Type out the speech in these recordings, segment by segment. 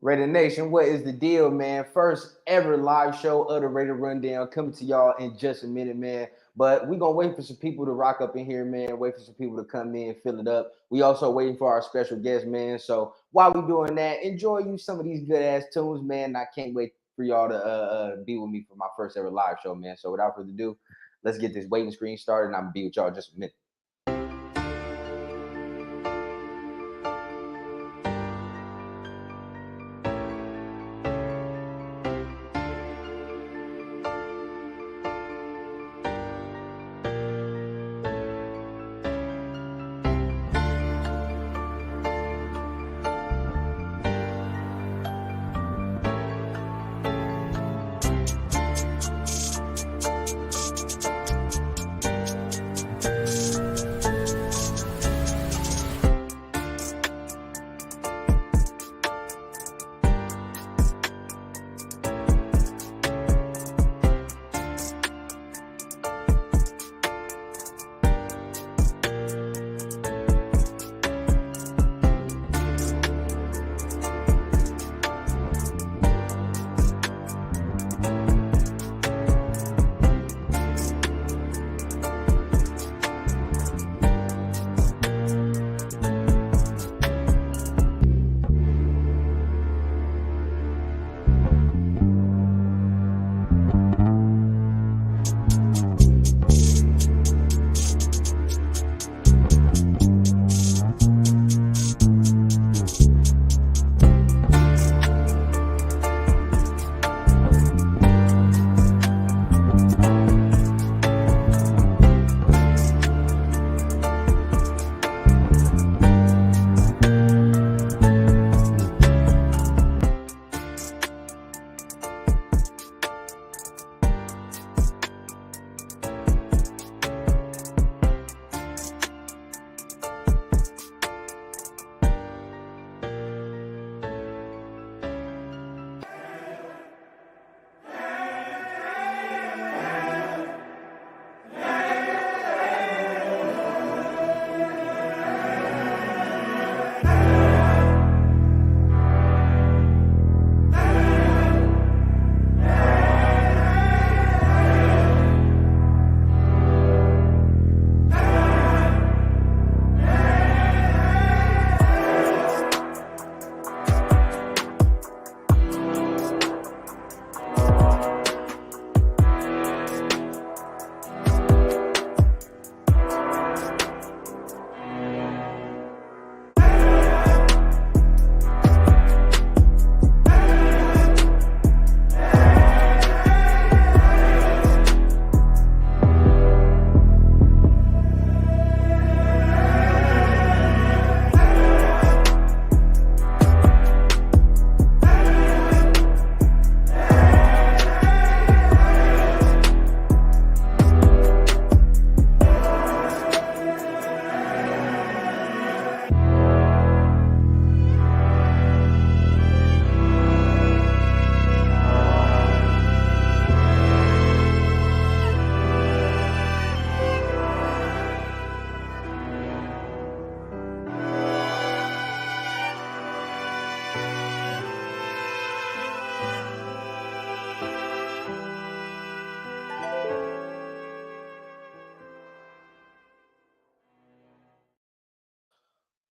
Raider Nation, what is the deal, man? First ever live show of the Raider Rundown coming to y'all in just a minute, man. But we're going to wait for some people to rock up in here, man. Wait for some people to come in, fill it up. We also waiting for our special guest, man. So while we doing that, enjoy you some of these good-ass tunes, man. I can't wait for y'all to be with me for my first ever live show, man. So without further ado, let's get this waiting screen started, and I'm going to be with y'all in just a minute.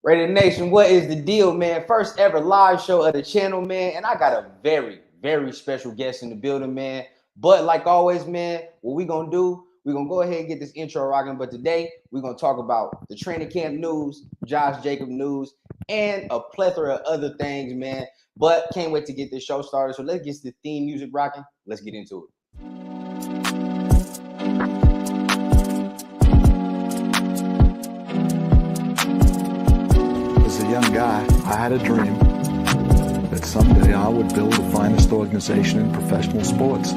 Raider Nation, what is the deal, man? First ever live show of the channel, man. And I got a very, very special guest in the building, man. But like always, man, what we gonna do, we're gonna go ahead and get this intro rocking. But today, we're gonna talk about the training camp news, Josh Jacobs news, and a plethora of other things, man. But can't wait to get this show started. So let's get the theme music rocking. Let's get into it. As a young guy, I had a dream that someday I would build the finest organization in professional sports.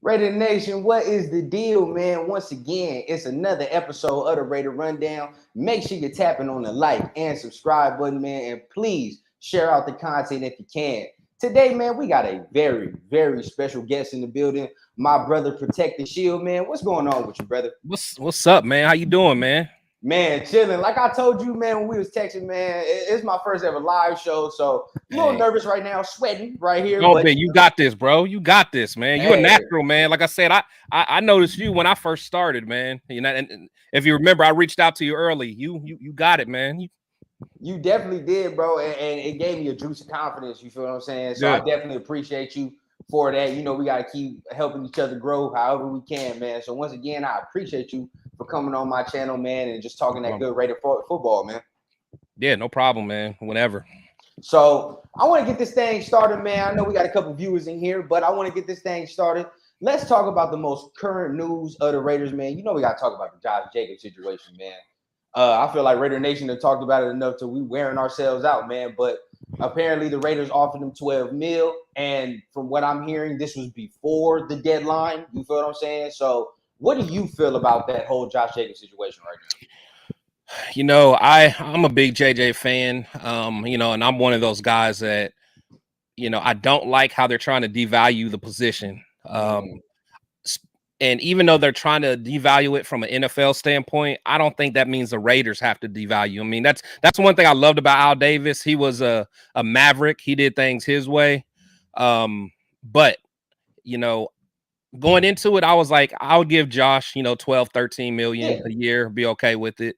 Raider Nation, what is the deal, man? Once again, it's another episode of the Raider Rundown. Make sure you're tapping on the like and subscribe button, man, and please share out the content if you can. Today, man, we got a very, very special guest in the building. My brother, Protect the Shield, man. What's going on with you, brother? What's up, man? How you doing, man? Man, chilling. Like I told you, man, when we was texting, man, it's my first ever live show, so a little Hey, nervous right now, sweating right here. don't But be. You got this, bro. You got this, man. You a hey, natural, man. Like I said, I noticed you when I first started, man. You know, and if you remember, I reached out to you early. You got it, man. you definitely did, bro, and it gave me a juice of confidence. You feel what I'm saying? So I Good. definitely appreciate you for that. You know, we got to keep helping each other grow however we can, man. So once again, I appreciate you for coming on my channel, man, and just talking that good Raider football, man. Yeah, no problem, man. Whenever. So I want to get this thing started, man. I know we got a couple viewers in here, but I want to get this thing started. Let's talk about the most current news of the Raiders, man. You know we got to talk about the Josh Jacobs situation, man. I feel like Raider Nation have talked about it enough to we wearing ourselves out, man. But apparently the Raiders offered him 12 mil, and from what I'm hearing, this was before the deadline. You feel what I'm saying? So what do you feel about that whole Josh Jacobs situation right now? You know, I'm a big JJ fan. You know, and I'm one of those guys that, you know, I don't like how they're trying to devalue the position. And even though they're trying to devalue it from an NFL standpoint, I don't think that means the Raiders have to devalue. I mean, that's one thing I loved about Al Davis. He was a maverick. He did things his way. But, you know, going into it, I was like, I would give Josh, you know, 12, 13 million a year, be okay with it.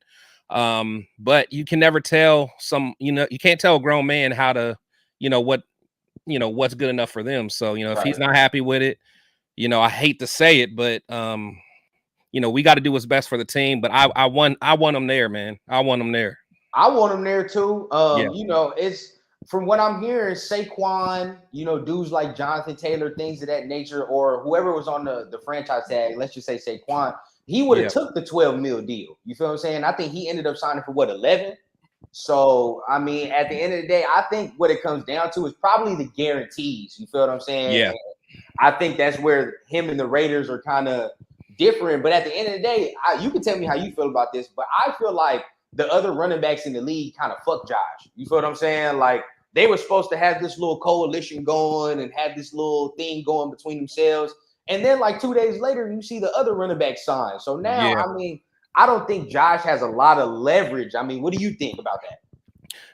But you can never tell you can't tell a grown man how to, what's good enough for them. So, you know, if he's not happy with it, you know, I hate to say it, but you know, we got to do what's best for the team. But I want them there, man. I want them there. I want them there too. Yeah. You know, it's from what I'm hearing, Saquon, you know, dudes like Jonathan Taylor, things of that nature, or whoever was on the franchise tag, let's just say Saquon, he would have took the 12 mil deal. You feel what I'm saying? I think he ended up signing for what, 11? So, I mean, at the end of the day, I think what it comes down to is probably the guarantees. You feel what I'm saying? Yeah. And I think that's where him and the Raiders are kind of different. But at the end of the day, you can tell me how you feel about this, but I feel like the other running backs in the league kind of fuck Josh. You feel what I'm saying? Like they were supposed to have this little coalition going and have this little thing going between themselves. And then like 2 days later, you see the other running back sign. So now, I mean, I don't think Josh has a lot of leverage. I mean, what do you think about that?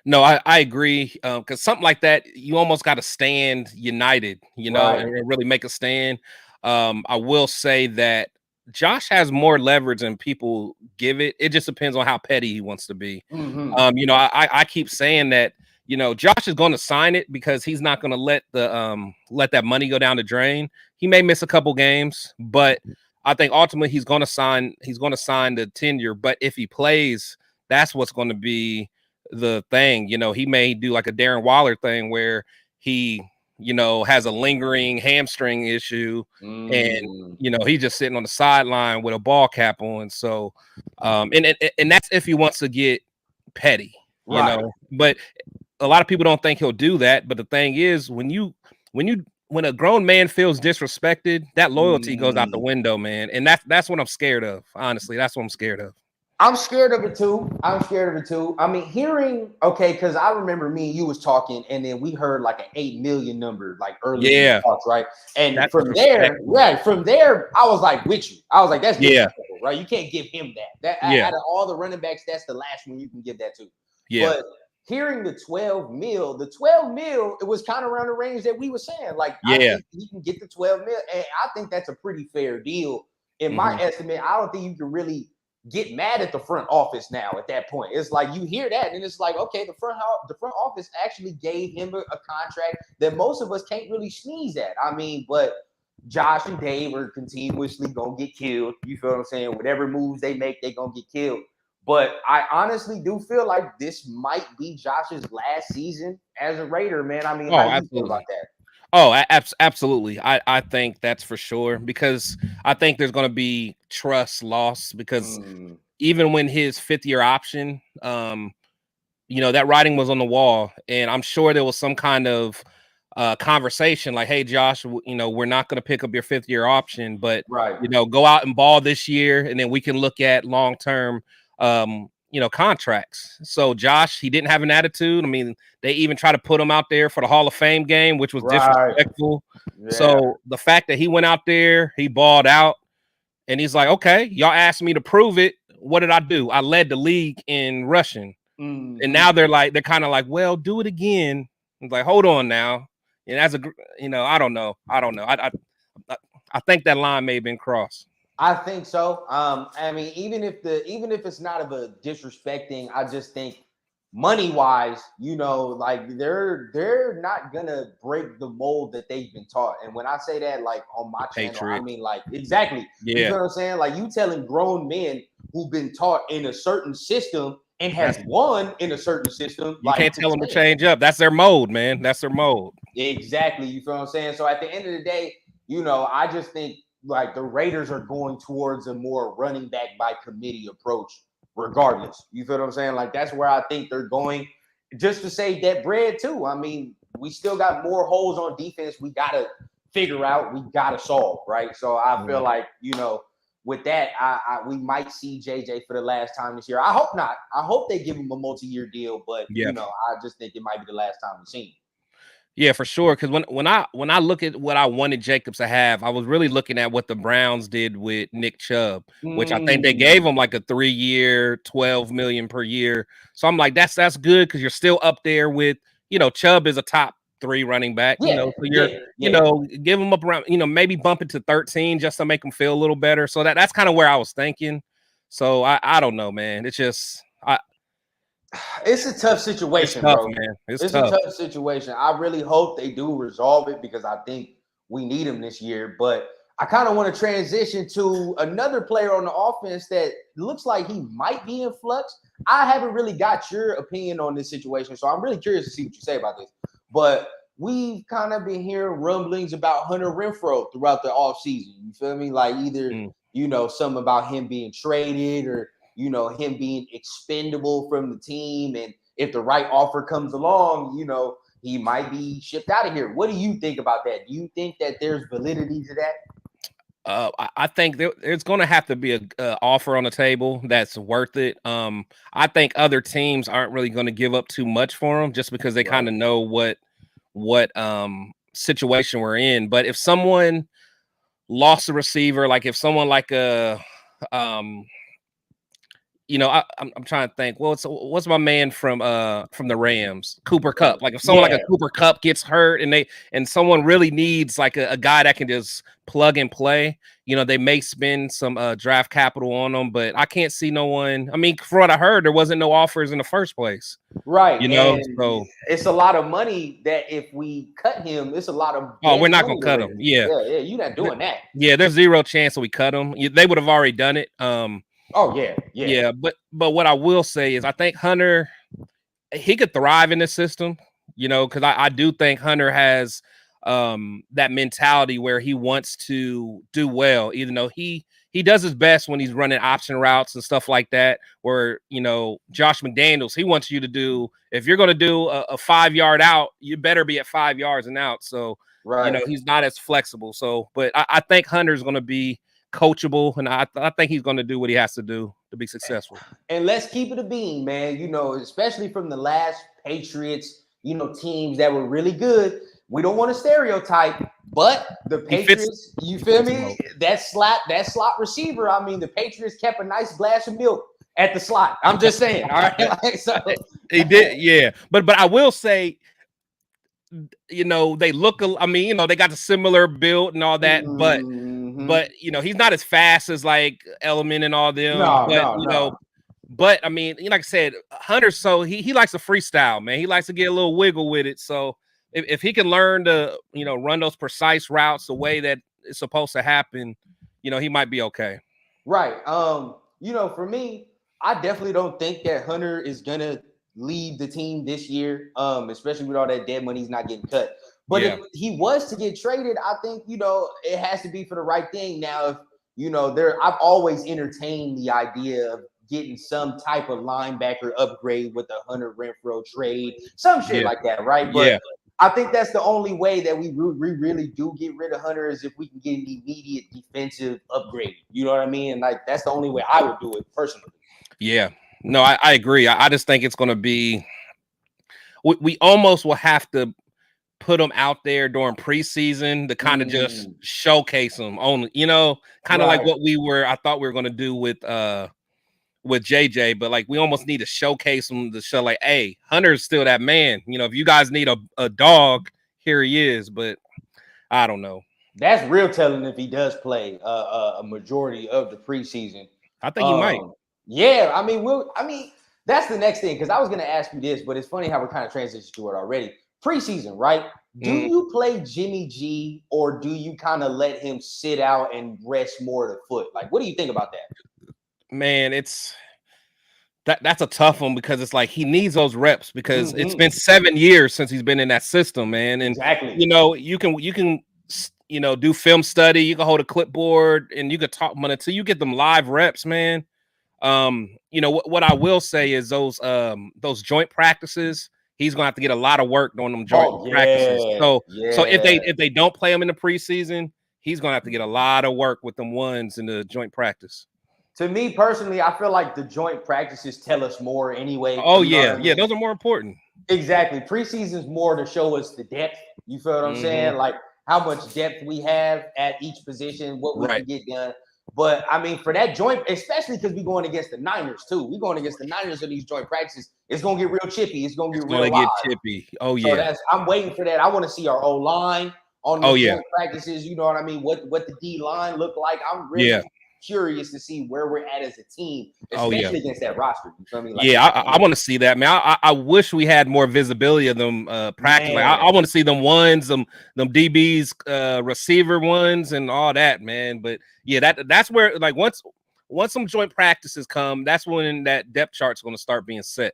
No, I agree. Because something like that, you almost got to stand united, you know, and really make a stand. I will say that Josh has more leverage than people give it. It just depends on how petty he wants to be. You know, I keep saying that, you know, Josh is going to sign it because he's not going to let that money go down the drain. He may miss a couple games, but I think ultimately he's going to sign the tenure. But if he plays, that's what's going to be the thing. You know, he may do like a Darren Waller thing where he, you know, has a lingering hamstring issue and, you know, he's just sitting on the sideline with a ball cap on. So, and that's if he wants to get petty, you know, but a lot of people don't think he'll do that. But the thing is, when a grown man feels disrespected, that loyalty goes out the window, man. And that's what I'm scared of. Honestly, that's what I'm scared of. I'm scared of it too. I mean, because I remember me and you was talking, and then we heard like an 8 million number, like early in the talks, right? And that's from there, I was like with you. I was like, that's right? You can't give him that. Out of all the running backs, that's the last one you can give that to. But hearing the 12 mil, it was kind of around the range that we were saying. Like, I think he can get the 12 mil, and I think that's a pretty fair deal. In my estimate, I don't think you can really get mad at the front office now at that point. It's like you hear that and it's like, okay, the front office actually gave him a contract that most of us can't really sneeze at. I mean, but Josh and Dave are continuously gonna get killed. You feel what I'm saying? Whatever moves they make, they gonna get killed. But I honestly do feel like this might be Josh's last season as a Raider, man. I mean, how do you feel about that? Oh, absolutely. I think that's for sure, because I think there's going to be trust loss because even when his 5th-year option, you know, that writing was on the wall, and I'm sure there was some kind of conversation like, hey, Josh, you know, we're not going to pick up your 5th-year option, but, you know, go out and ball this year, and then we can look at long-term, contracts. So Josh, he didn't have an attitude. I mean, they even tried to put him out there for the Hall of Fame game, which was disrespectful. Yeah. So the fact that he went out there, he balled out, and he's like, okay, y'all asked me to prove it. What did I do? I led the league in rushing. Mm-hmm. And now they're kind of like, well, do it again. It's like, hold on now. And as I don't know. I think that line may have been crossed. I think so. I mean, even if it's not of a disrespecting, I just think money wise, like they're not gonna break the mold that they've been taught. And when I say that, like on my channel, I mean like exactly. Yeah. You know what I'm saying? Like you telling grown men who've been taught in a certain system and has won in a certain system. You can't tell them to change up. That's their mode, man. That's their mode. Exactly. You feel what I'm saying? So at the end of the day, I just think like the Raiders are going towards a more running back by committee approach regardless. You feel what I'm saying? Like that's where I think they're going just to save that bread too. I mean, we still got more holes on defense we got to figure out, we got to solve, right? So I feel like, with that, we might see JJ for the last time this year. I hope not. I hope they give him a multi-year deal, but I just think it might be the last time we see him. Yeah, for sure. Because when I look at what I wanted Jacobs to have, I was really looking at what the Browns did with Nick Chubb, which I think they gave him like a 3-year, $12 million per year. So I'm like, that's good because you're still up there with, Chubb is a top 3 running back. So you're give him up around, maybe bump it to 13 just to make him feel a little better. So that's kind of where I was thinking. So I don't know, man. It's just it's a tough situation, tough, bro. Man. It's tough. A tough situation. I really hope they do resolve it because I think we need him this year. But I kind of want to transition to another player on the offense that looks like he might be in flux. I haven't really got your opinion on this situation, so I'm really curious to see what you say about this. But we've kind of been hearing rumblings about Hunter Renfrow throughout the offseason. You feel me? Like either, something about him being traded or him being expendable from the team. And if the right offer comes along, he might be shipped out of here. What do you think about that? Do you think that there's validity to that? I think there's going to have to be an offer on the table that's worth it. I think other teams aren't really going to give up too much for him just because they kind of know what situation we're in. But if someone lost a receiver, like if someone like I'm trying to think. Well, what's my man from the Rams, Cooper Kupp? Like if someone like a Cooper Kupp gets hurt and someone really needs like a guy that can just plug and play, they may spend some draft capital on them, but I can't see no one. I mean, from what I heard, there wasn't no offers in the first place. Right. So it's a lot of money that if we cut him, it's a lot of. Oh, we're not gonna cut him. Yeah, you're not doing that. Yeah, there's zero chance that we cut him. They would have already done it. Oh yeah. But what I will say is I think Hunter, he could thrive in this system, because I do think Hunter has that mentality where he wants to do well, even though he does his best when he's running option routes and stuff like that. Where Josh McDaniels, he wants you to do, if you're going to do a 5-yard out, you better be at 5 yards and out. So he's not as flexible. So, but I think Hunter's going to be coachable, and I think he's going to do what he has to do to be successful. And let's keep it a beam, man. Especially from the last Patriots, teams that were really good. We don't want to stereotype, but the Patriots, you feel me? That slot receiver. I mean, the Patriots kept a nice glass of milk at the slot. I'm just saying. All right. So he did, yeah. But I will say, they look. I mean, they got the similar build and all that, but he's not as fast as like Element and all them. No. But I mean, like I said, Hunter, so he likes to freestyle, man. He likes to get a little wiggle with it. So if he can learn to, run those precise routes the way that it's supposed to happen, he might be okay. Right. For me, I definitely don't think that Hunter is gonna lead the team this year, especially with all that dead money, he's not getting cut. But if he was to get traded, I think, it has to be for the right thing. Now, if, I've always entertained the idea of getting some type of linebacker upgrade with the Hunter Renfrow trade, some shit like that, right? But I think that's the only way that we really do get rid of Hunter is if we can get an immediate defensive upgrade. You know what I mean? And like, that's the only way I would do it personally. Yeah. No, I agree. I just think it's going to be. We almost will have to put them out there during preseason to kind of just showcase them only, kind of like what I thought we were going to do with JJ, but like we almost need to showcase him to show like, hey, Hunter's still that man. If you guys need a dog, here he is. But I don't know. That's real telling if he does play a majority of the preseason. I think he might. Yeah, I mean, that's the next thing, because I was going to ask you this, but it's funny how we kind of transitioned to it already. Preseason, right? Do you play Jimmy G, or do you kind of let him sit out and rest more of the foot? Like, what do you think about that? Man, that's a tough one, because it's like he needs those reps, because it's been 7 years since he's been in that system, man. And exactly, you can do film study, you can hold a clipboard, and you can talk, but until you get them live reps, man. What I will say is those joint practices, he's gonna have to get a lot of work on them joint practices. So if they don't play him in the preseason, he's gonna have to get a lot of work with them ones in the joint practice. To me personally, I feel like the joint practices tell us more anyway. Oh yeah, those are more important. Exactly. Preseason is more to show us the depth. You feel what I'm saying? Like how much depth we have at each position, what we can get done. But I mean, for that joint, especially because we're going against the Niners too. We're going against the Niners in these joint practices. It's gonna get real chippy. It's gonna get chippy. Oh yeah. So I'm waiting for that. I want to see our O line on the joint practices. You know what I mean? What the D line look like? I'm really curious to see where we're at as a team, especially against that roster. You feel me? Like, I want to see that, man. I wish we had more visibility of them practically. I want to see them ones, them DBs, receiver ones, and all that, man. But yeah, that's where, like, once some joint practices come, that's when that depth chart's going to start being set.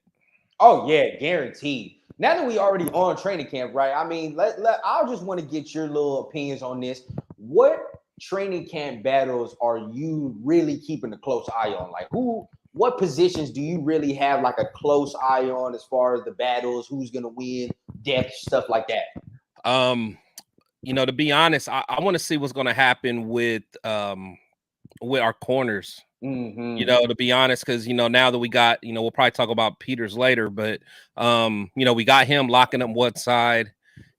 Oh yeah, guaranteed. Now that we already on training camp, right? I mean, I just want to get your little opinions on this. What training camp battles are you really keeping a close eye on? Like what positions do you really have like a close eye on as far as the battles, who's gonna win, depth, stuff like that? To be honest, I want to see what's gonna happen with our corners. To be honest, because now that we got, we'll probably talk about Peters later, but we got him locking up one side.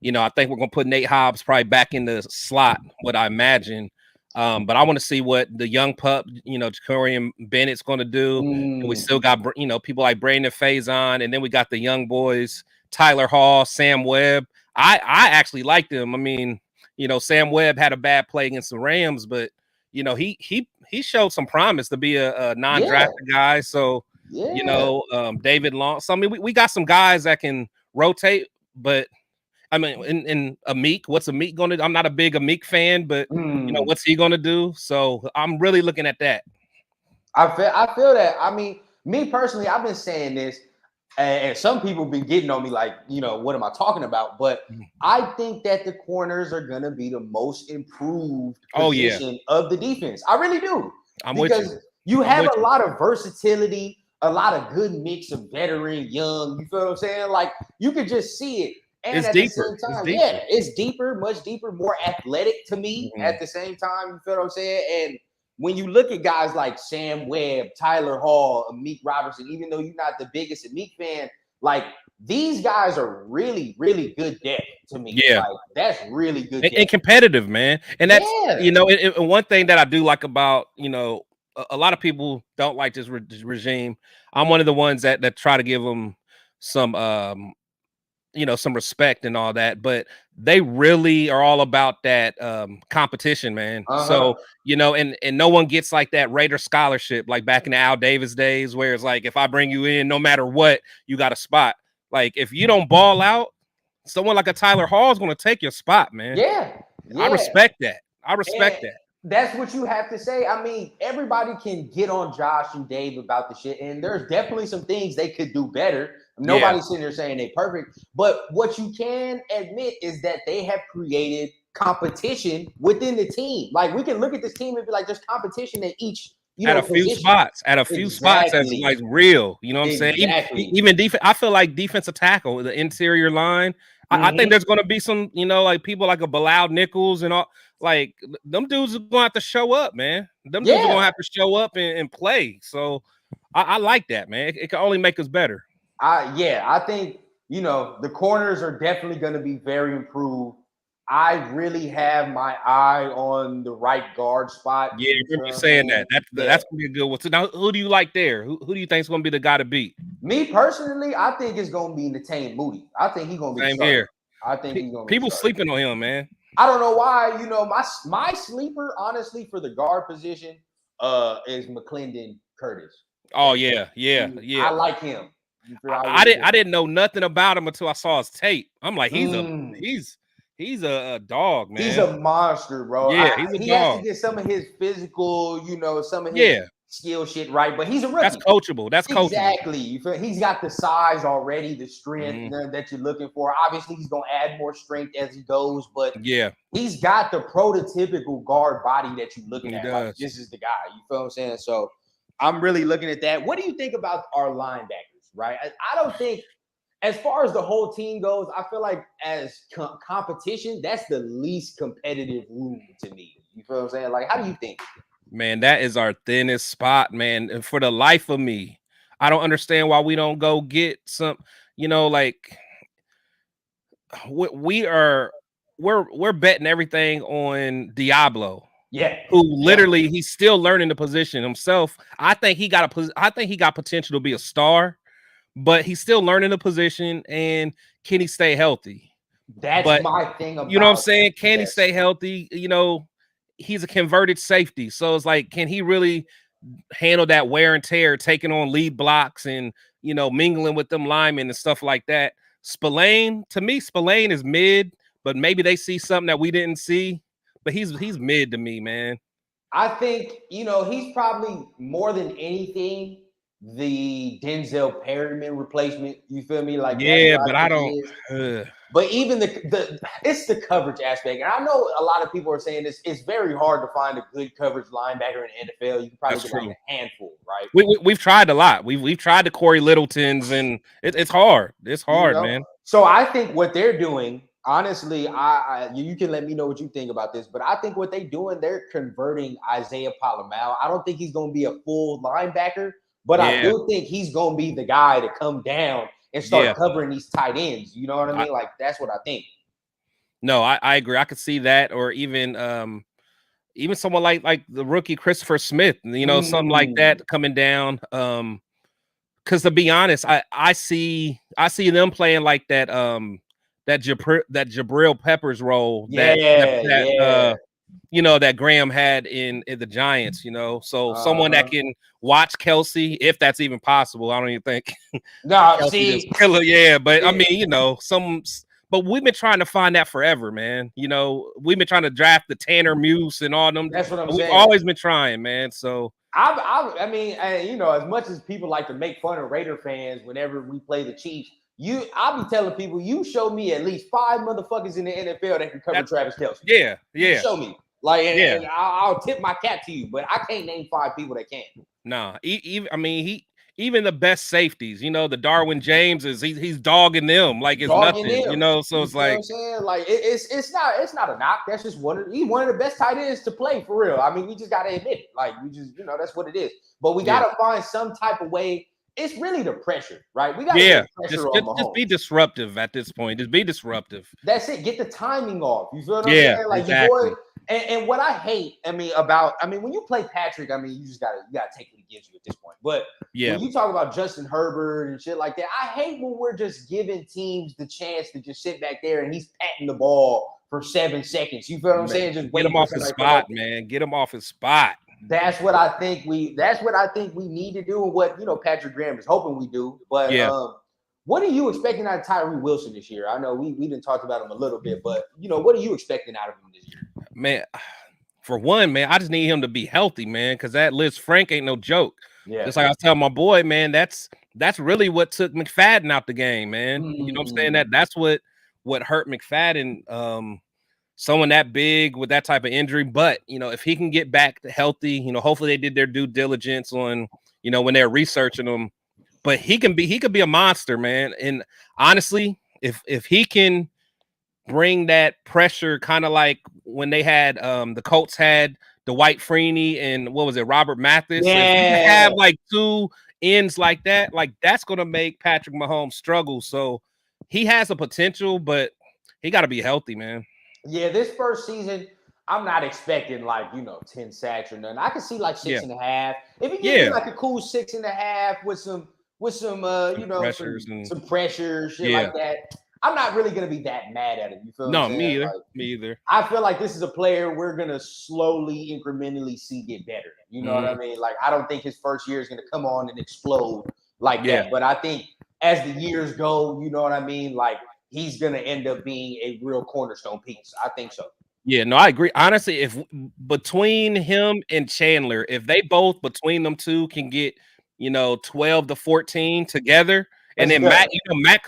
I think we're gonna put Nate Hobbs probably back in the slot, what I imagine. But I want to see what the young pup, Jacorian Bennett's gonna do. And we still got people like Brandon Faison, and then we got the young boys, Tyler Hall, Sam Webb. I actually like them. I mean, Sam Webb had a bad play against the Rams, but he showed some promise to be a non-drafted guy. So David Long. So I mean, we got some guys that can rotate, but I mean, in Amik, what's Amik going to do? I'm not a big Amik fan, but what's he going to do? So I'm really looking at that. I feel that. I mean, me personally, I've been saying this, and some people been getting on me like, what am I talking about? But I think that the corners are going to be the most improved position of the defense. I really do. Because you have a lot of versatility, a lot of good mix of veteran, young. You feel what I'm saying? Like you could just see it. And it's at deeper. the same time, it's deeper, much deeper, more athletic to me at the same time. You feel what I'm saying? And when you look at guys like Sam Webb, Tyler Hall, Amik Robertson, even though you're not the biggest Amik fan, like these guys are really, really good depth to me. Yeah. Like, that's really good and competitive, man. And that's, one thing that I do like about, a lot of people don't like this regime. I'm one of the ones that try to give them some, some respect and all that, but they really are all about that competition, man. So, and no one gets like that Raider scholarship, like back in the Al Davis days, where it's like, if I bring you in, no matter what, you got a spot. Like if you don't ball out, someone like a Tyler Hall is going to take your spot, man. Yeah. I respect that. That. That's what you have to say. I mean, everybody can get on Josh and Dave about the shit, and there's definitely some things they could do better. Nobody's sitting there saying they're perfect, but what you can admit is that they have created competition within the team. Like we can look at this team and be like, there's competition at each, at a few spots, spots that's like real. You know what I'm saying? Even defense. I feel like defensive tackle, the interior line. I think there's going to be some, like people like a Bilal Nichols and all. Like them dudes are going to have to show up, man. Them dudes are going to have to show up and play. So I like that, man. It can only make us better. I think, the corners are definitely going to be very improved. I really have my eye on the right guard spot. Yeah, I remember you saying that. That's gonna be a good one. So now, who do you like there? Who do you think is gonna be the guy to beat? Me personally, I think it's gonna be Natane Moody. I think he's gonna be Same the starter. here. I think he's gonna be people sleeping on him, man. I don't know why. My sleeper, honestly, for the guard position, is McClendon Curtis. Oh yeah. I like him. I didn't know nothing about him until I saw his tape. I'm like, he's a dog, man. He's a monster, bro. Yeah, he's a he dog. has to get some of his physical, some of his skill shit right, but he's a rookie. That's coachable. Exactly. He's got the size already, the strength that you're looking for. Obviously, he's gonna add more strength as he goes, but he's got the prototypical guard body that you're looking at. Like, this is the guy. You feel what I'm saying? So I'm really looking at that. What do you think about our linebackers? Right? I don't think, as far as the whole team goes, I feel like as competition, that's the least competitive room to me. You feel what I'm saying? Like, how do you think? Man, that is our thinnest spot, man. And for the life of me, I don't understand why we don't go get some, like we're betting everything on Diablo. Yeah. Who literally he's still learning the position himself. I think he got potential to be a star, but he's still learning the position. And can he stay healthy? That's my thing about, you know what I'm saying? Can he stay healthy? He's a converted safety. So it's like, can he really handle that wear and tear, taking on lead blocks and, mingling with them linemen and stuff like that? Spillane is mid, but maybe they see something that we didn't see. But he's mid to me, man. I think, he's probably more than anything the Denzel Perryman replacement. You feel me? Like, but I don't. But even it's the coverage aspect. And I know a lot of people are saying this. It's very hard to find a good coverage linebacker in the NFL. You can probably get like a handful, right? We've tried a lot. We've tried the Corey Littletons, and it's hard. It's hard, man. So I think what they're doing, honestly, you can let me know what you think about this, but I think what they're doing, they're converting Isaiah Palomal. I don't think he's going to be a full linebacker, but I do think he's going to be the guy to come down and start covering these tight ends. You know what I mean? Like, that's what I think. No, I agree. I could see that, or even someone like the rookie Christopher Smith, something like that coming down. Because to be honest, I see them playing like that Jabril Peppers role that Graham had in the Giants, so someone that can watch Kelsey, if that's even possible. I don't even think. No, see, killer, but I mean, but we've been trying to find that forever, man. We've been trying to draft the Tanner Muse and all them. That's what I'm saying. We've always been trying, man. So I mean, as much as people like to make fun of Raider fans whenever we play the Chiefs, I'll be telling people, you show me at least 5 motherfuckers in the NFL that can cover Travis Kelce. Yeah. You show me. Like, and I'll tip my cap to you, but I can't name 5 people that can. Nah, even the best safeties, the Darwin James he's dogging them like it's nothing, So it's like, what I'm saying? Like, it's not a knock. That's just he's one of the best tight ends to play, for real. I mean, we just gotta admit it. Like, we just, that's what it is. But we gotta find some type of way. It's really the pressure, right? We gotta get pressure on Mahomes. Just be disruptive at this point. Just be disruptive. That's it. Get the timing off. You feel what I'm saying? Like, exactly. Your boy. And what I hate, when you play Patrick, you just gotta take what he gives you at this point. But when you talk about Justin Herbert and shit like that, I hate when we're just giving teams the chance to just sit back there and he's patting the ball for 7 seconds. You feel what I'm saying? Just get him off his spot, man. Get him off his spot. That's what I think we need to do, and what Patrick Graham is hoping we do. But what are you expecting out of Tyree Wilson this year? I know we didn't talk about him a little bit, but what are you expecting out of him this year? Man, for one, man, I just need him to be healthy, man, because that Liz Frank ain't no joke. Yeah. Just like I was telling my boy, man, that's really what took McFadden out the game, man. You know what I'm saying? That's what hurt McFadden. Someone that big with that type of injury. But if he can get back to healthy, hopefully they did their due diligence on, when they're researching him. But he could be a monster, man. And honestly, if he can bring that pressure, kind of like when they had the Colts had Dwight Freeney and what was it, Robert Mathis. Yeah. If you have like 2 ends like that, like that's gonna make Patrick Mahomes struggle. So he has a potential, but he got to be healthy, man. Yeah, this first season, I'm not expecting like 10 sacks or nothing. I can see like 6.5. If he gives me like a cool 6.5 with some pressures some pressure, shit like that, I'm not really gonna be that mad at him. You feel what I'm saying? Me either. Like, me either. I feel like this is a player we're gonna slowly, incrementally see get better. You know what I mean? Like, I don't think his first year is gonna come on and explode like that. But I think as the years go, you know what I mean? Like, he's gonna end up being a real cornerstone piece. I think so. Yeah, no, I agree. Honestly, if between him and Chandler, if they both between them two can get 12 to 14 together, and then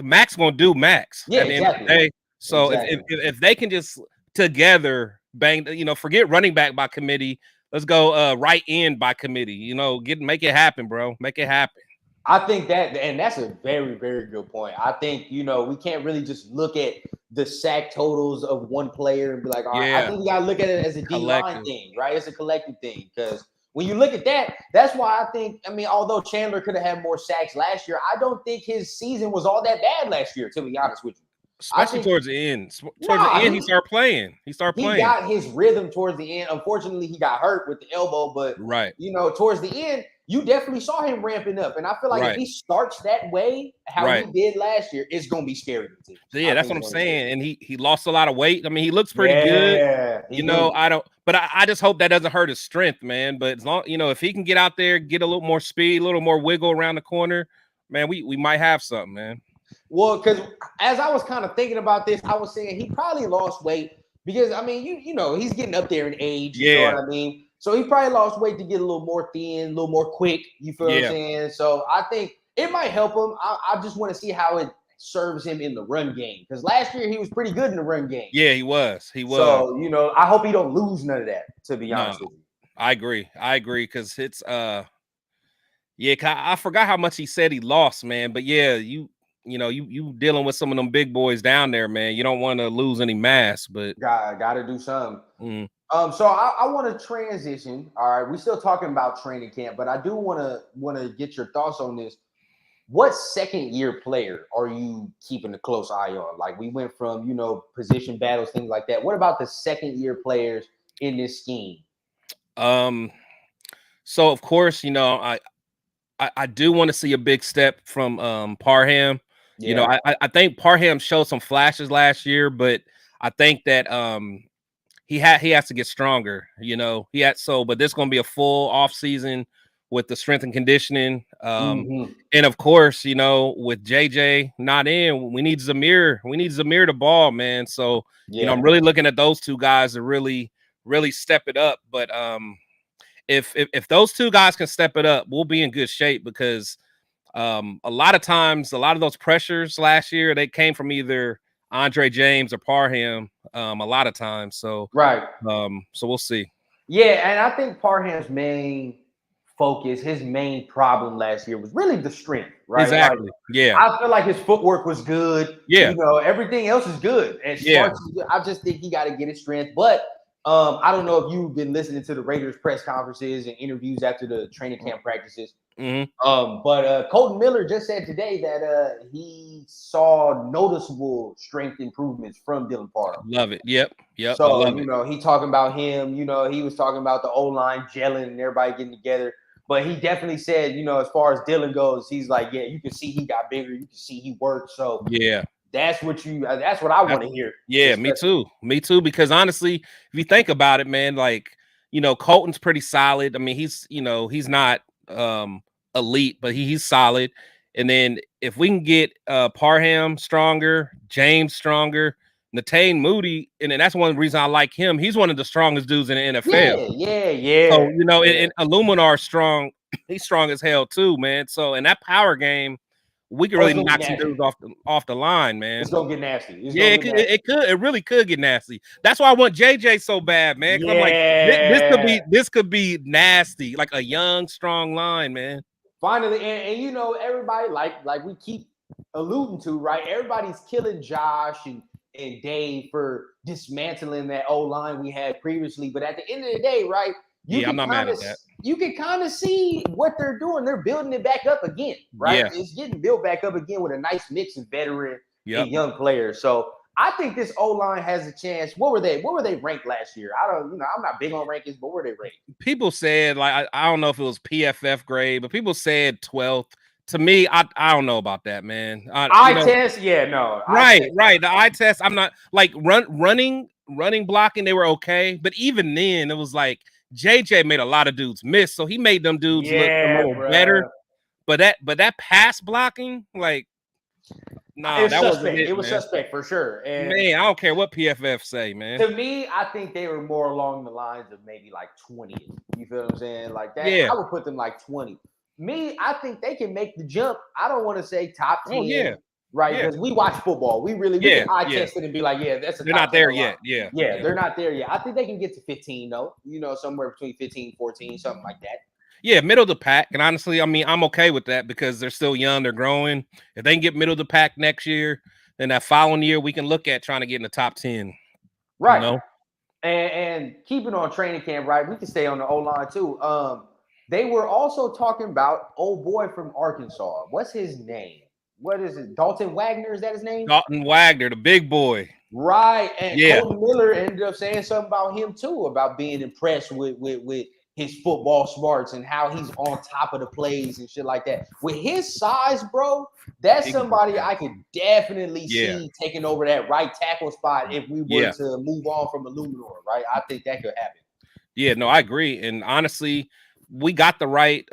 Max gonna do Max at the end of the day. So if they can just together bang, forget running back by committee. Let's go right end by committee. Make it happen, bro. Make it happen. I think and that's a very, very good point. I think, we can't really just look at the sack totals of one player and be like, all right, I think we got to look at it as a D-line thing, right? It's a collective thing. Because when you look at that, that's why I think, although Chandler could have had more sacks last year, I don't think his season was all that bad last year, to be honest with you. Especially towards the end. He started playing. He got his rhythm towards the end. Unfortunately, he got hurt with the elbow, but towards the end, you definitely saw him ramping up. And I feel like if he starts that way, how he did last year, it's gonna be scary to see. Yeah, that's what I'm saying. And he lost a lot of weight. He looks pretty good. I just hope that doesn't hurt his strength, man. But as long, if he can get out there, get a little more speed, a little more wiggle around the corner, man, we might have something, man. Well, because as I was kind of thinking about this, I was saying he probably lost weight because he's getting up there in age. You know what I mean? So he probably lost weight to get a little more thin, a little more quick. You feel what I'm saying? So I think it might help him. I just want to see how it serves him in the run game, because last year he was pretty good in the run game. Yeah, he was. So I hope he don't lose none of that. To be honest with you, I agree because it's I forgot how much he said he lost, man. But you dealing with some of them big boys down there, man. You don't want to lose any mass, but got to do something. So I want to transition. All right, we're still talking about training camp, but I do want to get your thoughts on this. What second year player are you keeping a close eye on? Like, we went from position battles, things like that. What about the second year players in this scheme? So of course, I do want to see a big step from Parham. Yeah. I think Parham showed some flashes last year, but I think that he has to get stronger. But this is going to be a full off season with the strength and conditioning. And of course, with JJ not in, we need Zamir. We need Zamir the ball, man. So I'm really looking at those two guys to really, really step it up. But if those two guys can step it up, we'll be in good shape, because a lot of times, a lot of those pressures last year, they came from either Andre James or Parham a lot of times. So so we'll see. Yeah, and I think Parham's main focus, his main problem last year was really the strength, right? Exactly. I feel like his footwork was good. Yeah. Everything else is good. And I just think he got to get his strength. But I don't know if you've been listening to the Raiders press conferences and interviews after the training camp practices. But Colton Miller just said today that he saw noticeable strength improvements from Dylan Parham. Love it. Yep. So, he talking about him, he was talking about the O-line gelling and everybody getting together. But he definitely said, as far as Dylan goes, he's like, yeah, you can see he got bigger. You can see he worked. So that's what I want to hear. Yeah, me too. Because honestly, if you think about it, man, like, Colton's pretty solid. He's not elite, but he's solid. And then if we can get Parham stronger, James stronger, Natane Moody, and that's one reason I like him. He's one of the strongest dudes in the NFL. Yeah. So, and Illuminar strong. He's strong as hell too, man. So in that power game, we can really knock some dudes off the line, man. It's gonna get nasty. It really could get nasty. That's why I want JJ so bad, man. I'm like, this could be nasty, like a young, strong line, man. Finally, and everybody like we keep alluding to, right? Everybody's killing Josh and and Dave for dismantling that O-line we had previously. But at the end of the day, right? I'm not mad at that. You can kind of see what they're doing. They're building it back up again, right? Yeah. It's getting built back up again with a nice mix of veteran and young players. So I think this O-line has a chance. What were they ranked last year? I'm not big on rankings, but where were they ranked? People said, like, I don't know if it was PFF grade, but people said 12th. To me, I don't know about that, man. Eye test, yeah, no. Right. The eye test, I'm not like running blocking, they were okay, but even then, it was like JJ made a lot of dudes miss, so he made them dudes look a little better. But that pass blocking, like, nah, that wasn't it. It was suspect for sure. And man, I don't care what PFF say, man. To me, I think they were more along the lines of maybe like 20. You feel what I'm saying? Like that, I would put them like 20. Me, I think they can make the jump. I don't want to say top 10. Oh, yeah. Right, because we watch football. We can eye test it and be like, that's a they're not there yet. Yeah, they're not there yet. I think they can get to 15 though. Somewhere between 15, 14, something like that. Yeah, middle of the pack. And honestly, I mean, I'm okay with that because they're still young, they're growing. If they can get middle of the pack next year, then that following year we can look at trying to get in the top 10. Right. And keeping on training camp, right? We can stay on the O-line too. They were also talking about old boy from Arkansas. What's his name? What is it? Dalton Wagner, is that his name? Dalton Wagner, the big boy. Right. And Coach Miller ended up saying something about him too, about being impressed with his football smarts and how he's on top of the plays and shit like that. With his size, bro, that's somebody I could definitely see taking over that right tackle spot if we were to move on from Illuminor, right? I think that could happen. Yeah, no, I agree. And honestly, we got the right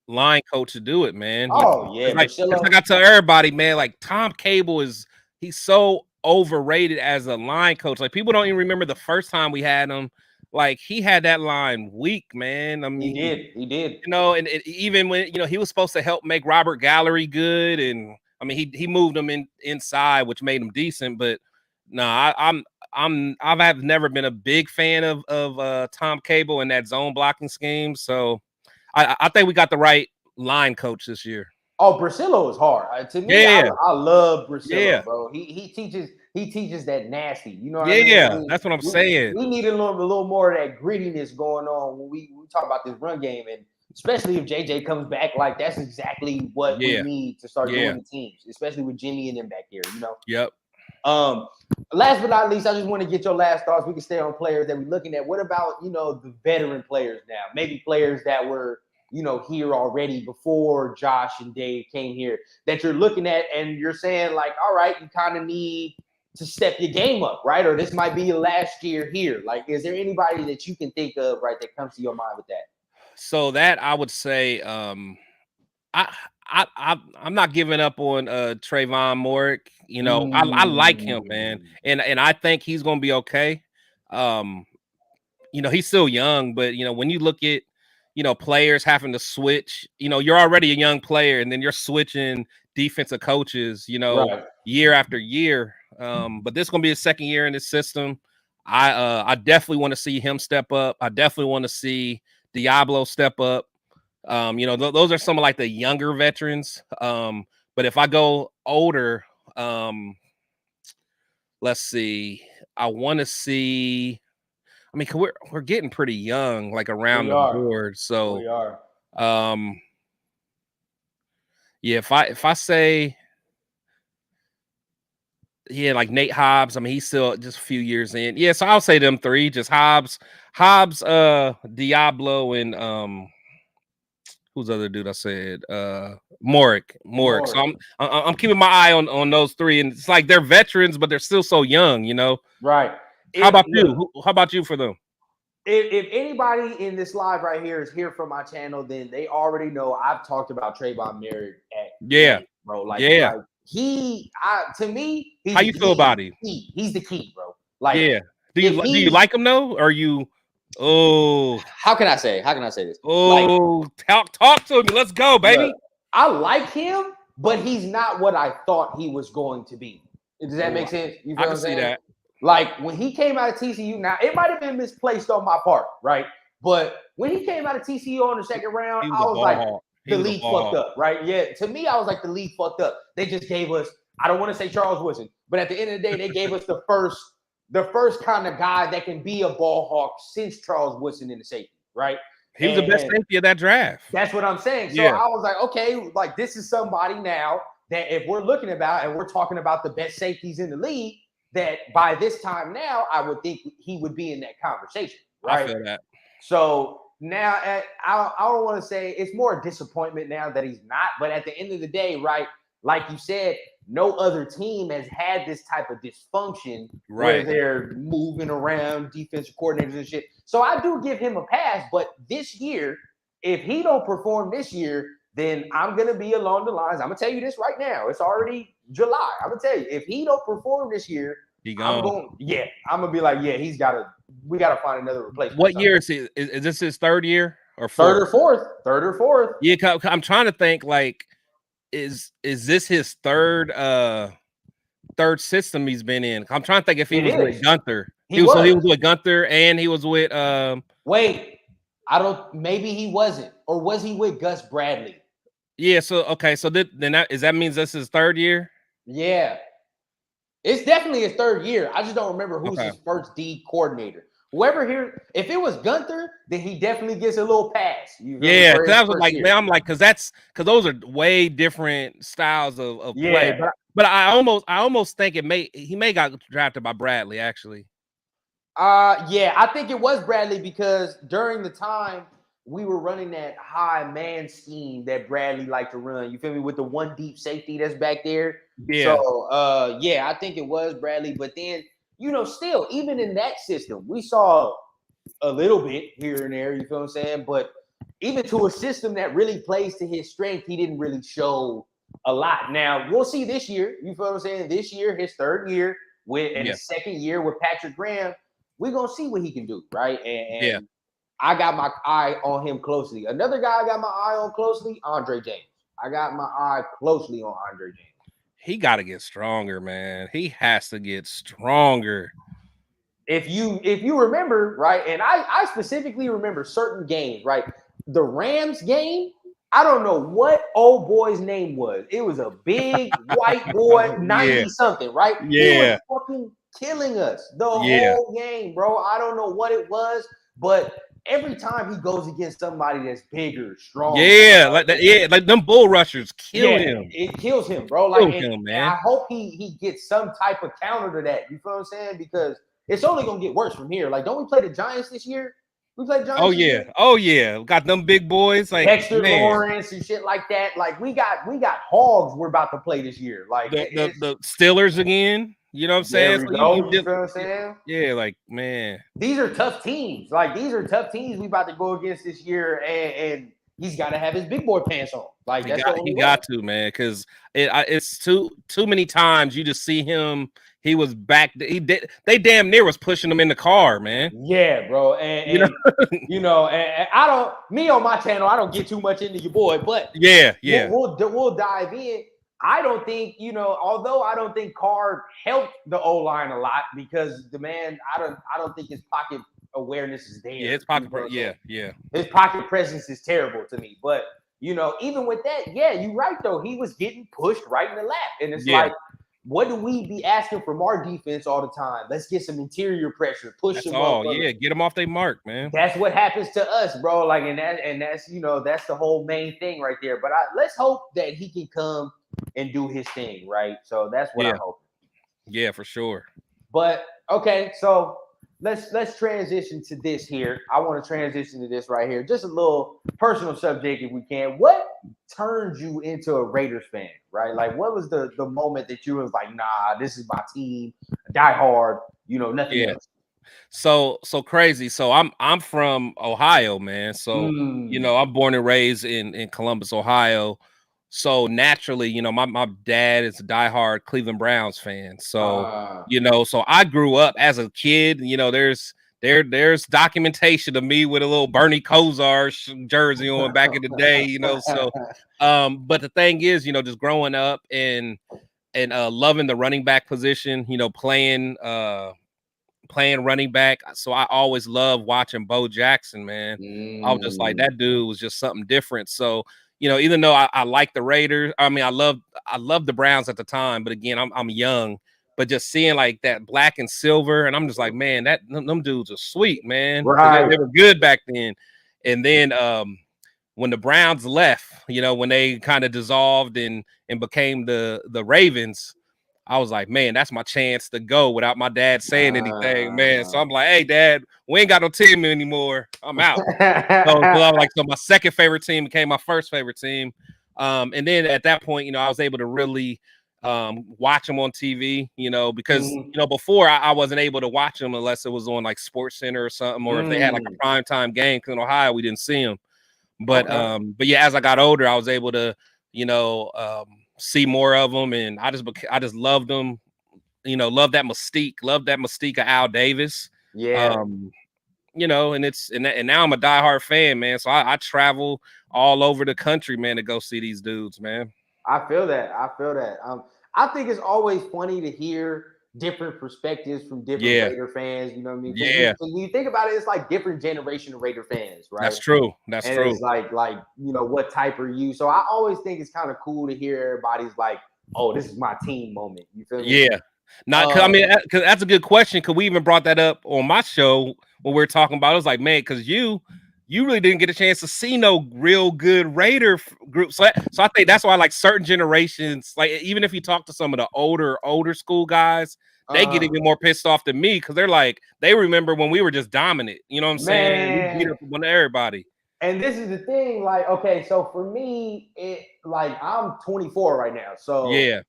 line coach to do it, man. Oh, yeah. Like I tell everybody, man, like Tom Cable he's so overrated as a line coach. Like people don't even remember the first time we had him. Like he had that line weak, man. I mean, he did. And even when he was supposed to help make Robert Gallery good, and I mean he moved him inside, which made him decent. But no, I've never been a big fan of Tom Cable and that zone blocking scheme. So I think we got the right line coach this year. Oh, Brasillo is hard. To me, I love Brasillo, bro. He teaches that nasty. You know what I mean? Yeah, that's what I'm saying. We need a little more of that grittiness going on when we talk about this run game, and especially if JJ comes back, like that's exactly what we need to start doing the teams, especially with Jimmy and them back here. Yep. Last but not least, I just want to get your last thoughts. We can stay on players that we're looking at. What about the veteran players now? Maybe players that were here already before Josh and Dave came here that you're looking at and you're saying like, all right, you kind of need to step your game up, right? Or this might be your last year here. Like, is there anybody that you can think of, right, that comes to your mind with that? So that I would say, I'm not giving up on Trayvon Moorick. I like him, man, and I think he's gonna be okay. He's still young, but when you look at players having to switch, you're already a young player, and then you're switching defensive coaches, year after year. But this is gonna be his second year in this system. I definitely want to see him step up. I definitely want to see Diablo step up. Those are some of like the younger veterans. But if I go older, let's see. I want to see. I mean, we're getting pretty young, like around the board. So we are. If I say, like Nate Hobbs. I mean, he's still just a few years in. Yeah, so I'll say them three: just Hobbs, Diablo, and who's the other dude I said? Moorick. So I'm keeping my eye on those three, and it's like they're veterans, but they're still so young, Right. How about you? How about you for them? If anybody in this live right here is here from my channel, then they already know I've talked about Trayvon Merritt bro. Like, to me, how you feel about him? He's the key, bro. Like, do you like him though? Or you? Oh, how can I say this? Oh, talk to me. Let's go, baby. Look, I like him, but he's not what I thought he was going to be. Does that make sense? You feel I can see that. Like when he came out of TCU, now it might have been misplaced on my part, right? But when he came out of TCU in the second round, I was like, the league fucked up, right? Yeah, to me, I was like, the league fucked up. They just gave us, I don't want to say Charles Woodson, But at the end of the day, they gave us the first kind of guy that can be a ball hawk since Charles Woodson in the safety, right? He was the best safety of that draft. That's what I'm saying. So I was like, okay, like this is somebody now that if we're looking about and we're talking about the best safeties in the league, that by this time now, I would think he would be in that conversation, right? I feel that. So now I don't want to say it's more a disappointment now that he's not, but at the end of the day, right, like you said, no other team has had this type of dysfunction where they're moving around defensive coordinators and shit. So I do give him a pass, but this year, if he don't perform this year, then I'm going to be along the lines. I'm going to tell you this right now. It's already July. I'm going to tell you, if he don't perform this year, I'm going to be like, we got to find another replacement. What year is he? Is this his third year or fourth? Third or fourth. Yeah, I'm trying to think, like, is this his third system he's been in? I'm trying to think if he was with Gunther. He was with Gunther and he was with maybe he wasn't, or was he with Gus Bradley? Yeah, so okay, so then that means that's his third year? Yeah. It's definitely his third year. I just don't remember who's his first D coordinator. Whoever here, if it was Gunther, then he definitely gets a little pass. Yeah, because I was like, man, I'm like, because those are way different styles of play. But I almost think he may got drafted by Bradley, actually. Yeah, I think it was Bradley because during the time we were running that high man scheme that Bradley liked to run. You feel me? With the one deep safety that's back there. Yeah. So I think it was Bradley. But then, still, even in that system, we saw a little bit here and there, you feel what I'm saying? But even to a system that really plays to his strength, he didn't really show a lot. Now, we'll see this year, you feel what I'm saying? This year, his third year, his second year with Patrick Graham, we're going to see what he can do, right? And I got my eye on him closely. Another guy I got my eye on closely, Andre James. I got my eye closely on Andre James. He got to get stronger, man. He has to get stronger. If you remember, right, and I specifically remember certain games, right? The Rams game, I don't know what old boy's name was. It was a big white boy, 90-something, right? Yeah. He was fucking killing us the whole game, bro. I don't know what it was, but every time he goes against somebody that's bigger, stronger. Yeah, like them bull rushers kill him. It kills him, bro. Like, and I hope he gets some type of counter to that. You feel what I'm saying? Because it's only gonna get worse from here. Like, don't we play the Giants this year? We played Giants. Oh yeah. We got them big boys like Dexter Lawrence and shit like that. Like, we got hogs we're about to play this year. Like the Steelers again. You know what I'm saying? You know what I'm saying? Yeah, like, man. These are tough teams. Like, these are tough teams we about to go against this year, and he's got to have his big boy pants on. Like, he got to, man, because it's too many times you just see him. He was back. They damn near was pushing him in the car, man. Yeah, bro. And I don't. Me on my channel, I don't get too much into your boy, but we'll dive in. I don't think, although I don't think Carr helped the O-line a lot because the man, I don't think his pocket awareness is there. Yeah, his pocket, His pocket presence is terrible to me. But, even with that, you're right, though. He was getting pushed right in the lap. And it's like, what do we be asking from our defense all the time? Let's get some interior pressure, push them up. Get them off their mark, man. That's what happens to us, bro. Like, and that's that's the whole main thing right there. But let's hope that he can come and do his thing, right? So that's what I'm hoping. Yeah, for sure. But okay, so let's transition to this here. I want to transition to this right here. Just a little personal subject, if we can. What turned you into a Raiders fan, right? Like, what was the moment that you was like, nah, this is my team, die hard, nothing else? So crazy. So I'm from Ohio, man. So I'm born and raised in Columbus, Ohio. So naturally, my dad is a diehard Cleveland Browns fan. So so I grew up as a kid. There's documentation of me with a little Bernie Kosar jersey on back in the day. So but the thing is, just growing up and loving the running back position. Playing running back. So I always loved watching Bo Jackson, man. I was just like, that dude was just something different. So, even though I like the Raiders, I mean, I love the Browns at the time, but again, I'm young. but just seeing like that black and silver, and I'm just like, man, them dudes are sweet, man. Right. They were good back then. And then when the Browns left, when they kind of dissolved and became the Ravens, I was like, man, that's my chance to go without my dad saying anything, man. So I'm like, hey, Dad, we ain't got no team anymore. I'm out. So my second favorite team became my first favorite team. And then at that point, I was able to really watch them on TV, because before I wasn't able to watch them unless it was on like Sports Center or something, or if they had like a primetime game. Because in Ohio, we didn't see them. But yeah, as I got older, I was able to, see more of them, and I just loved them. Love that mystique of Al Davis. Yeah. And now I'm a diehard fan, man. So I travel all over the country, man, to go see these dudes, man. I feel that. I think it's always funny to hear different perspectives from different Raider fans. You know what I mean? Yeah. When you think about it, it's like different generation of Raider fans, right? That's true. It's like what type are you? So I always think it's kind of cool to hear everybody's like, oh, this is my team moment. You feel me? Yeah. Because that's a good question. Because we even brought that up on my show when we were talking about it. I was like, man, because you really didn't get a chance to see no real good Raider group. So I think that's why, like, certain generations, like, even if you talk to some of the older school guys, they get even more pissed off than me, because they're like, they remember when we were just dominant. You know what I'm saying? We beat up on everybody. And this is the thing, like, okay, so for me, I'm 24 right now. So yeah.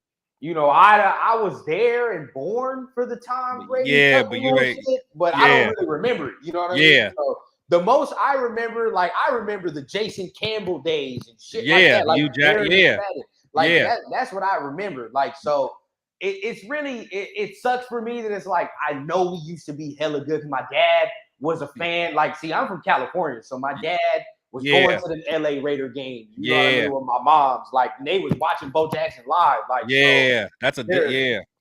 I was there and born for the time. Yeah, but you ain't. But I don't really remember it. You know what I mean? Yeah. So the most I remember, the Jason Campbell days and shit like that. That's what I remember. Like, so it's really it sucks for me that it's like I know we used to be hella good because my dad was a fan. Like, see, I'm from California, so my dad was going to the LA Raider game. You know what I mean? With my mom's, like, they was watching Bo Jackson live. Like, so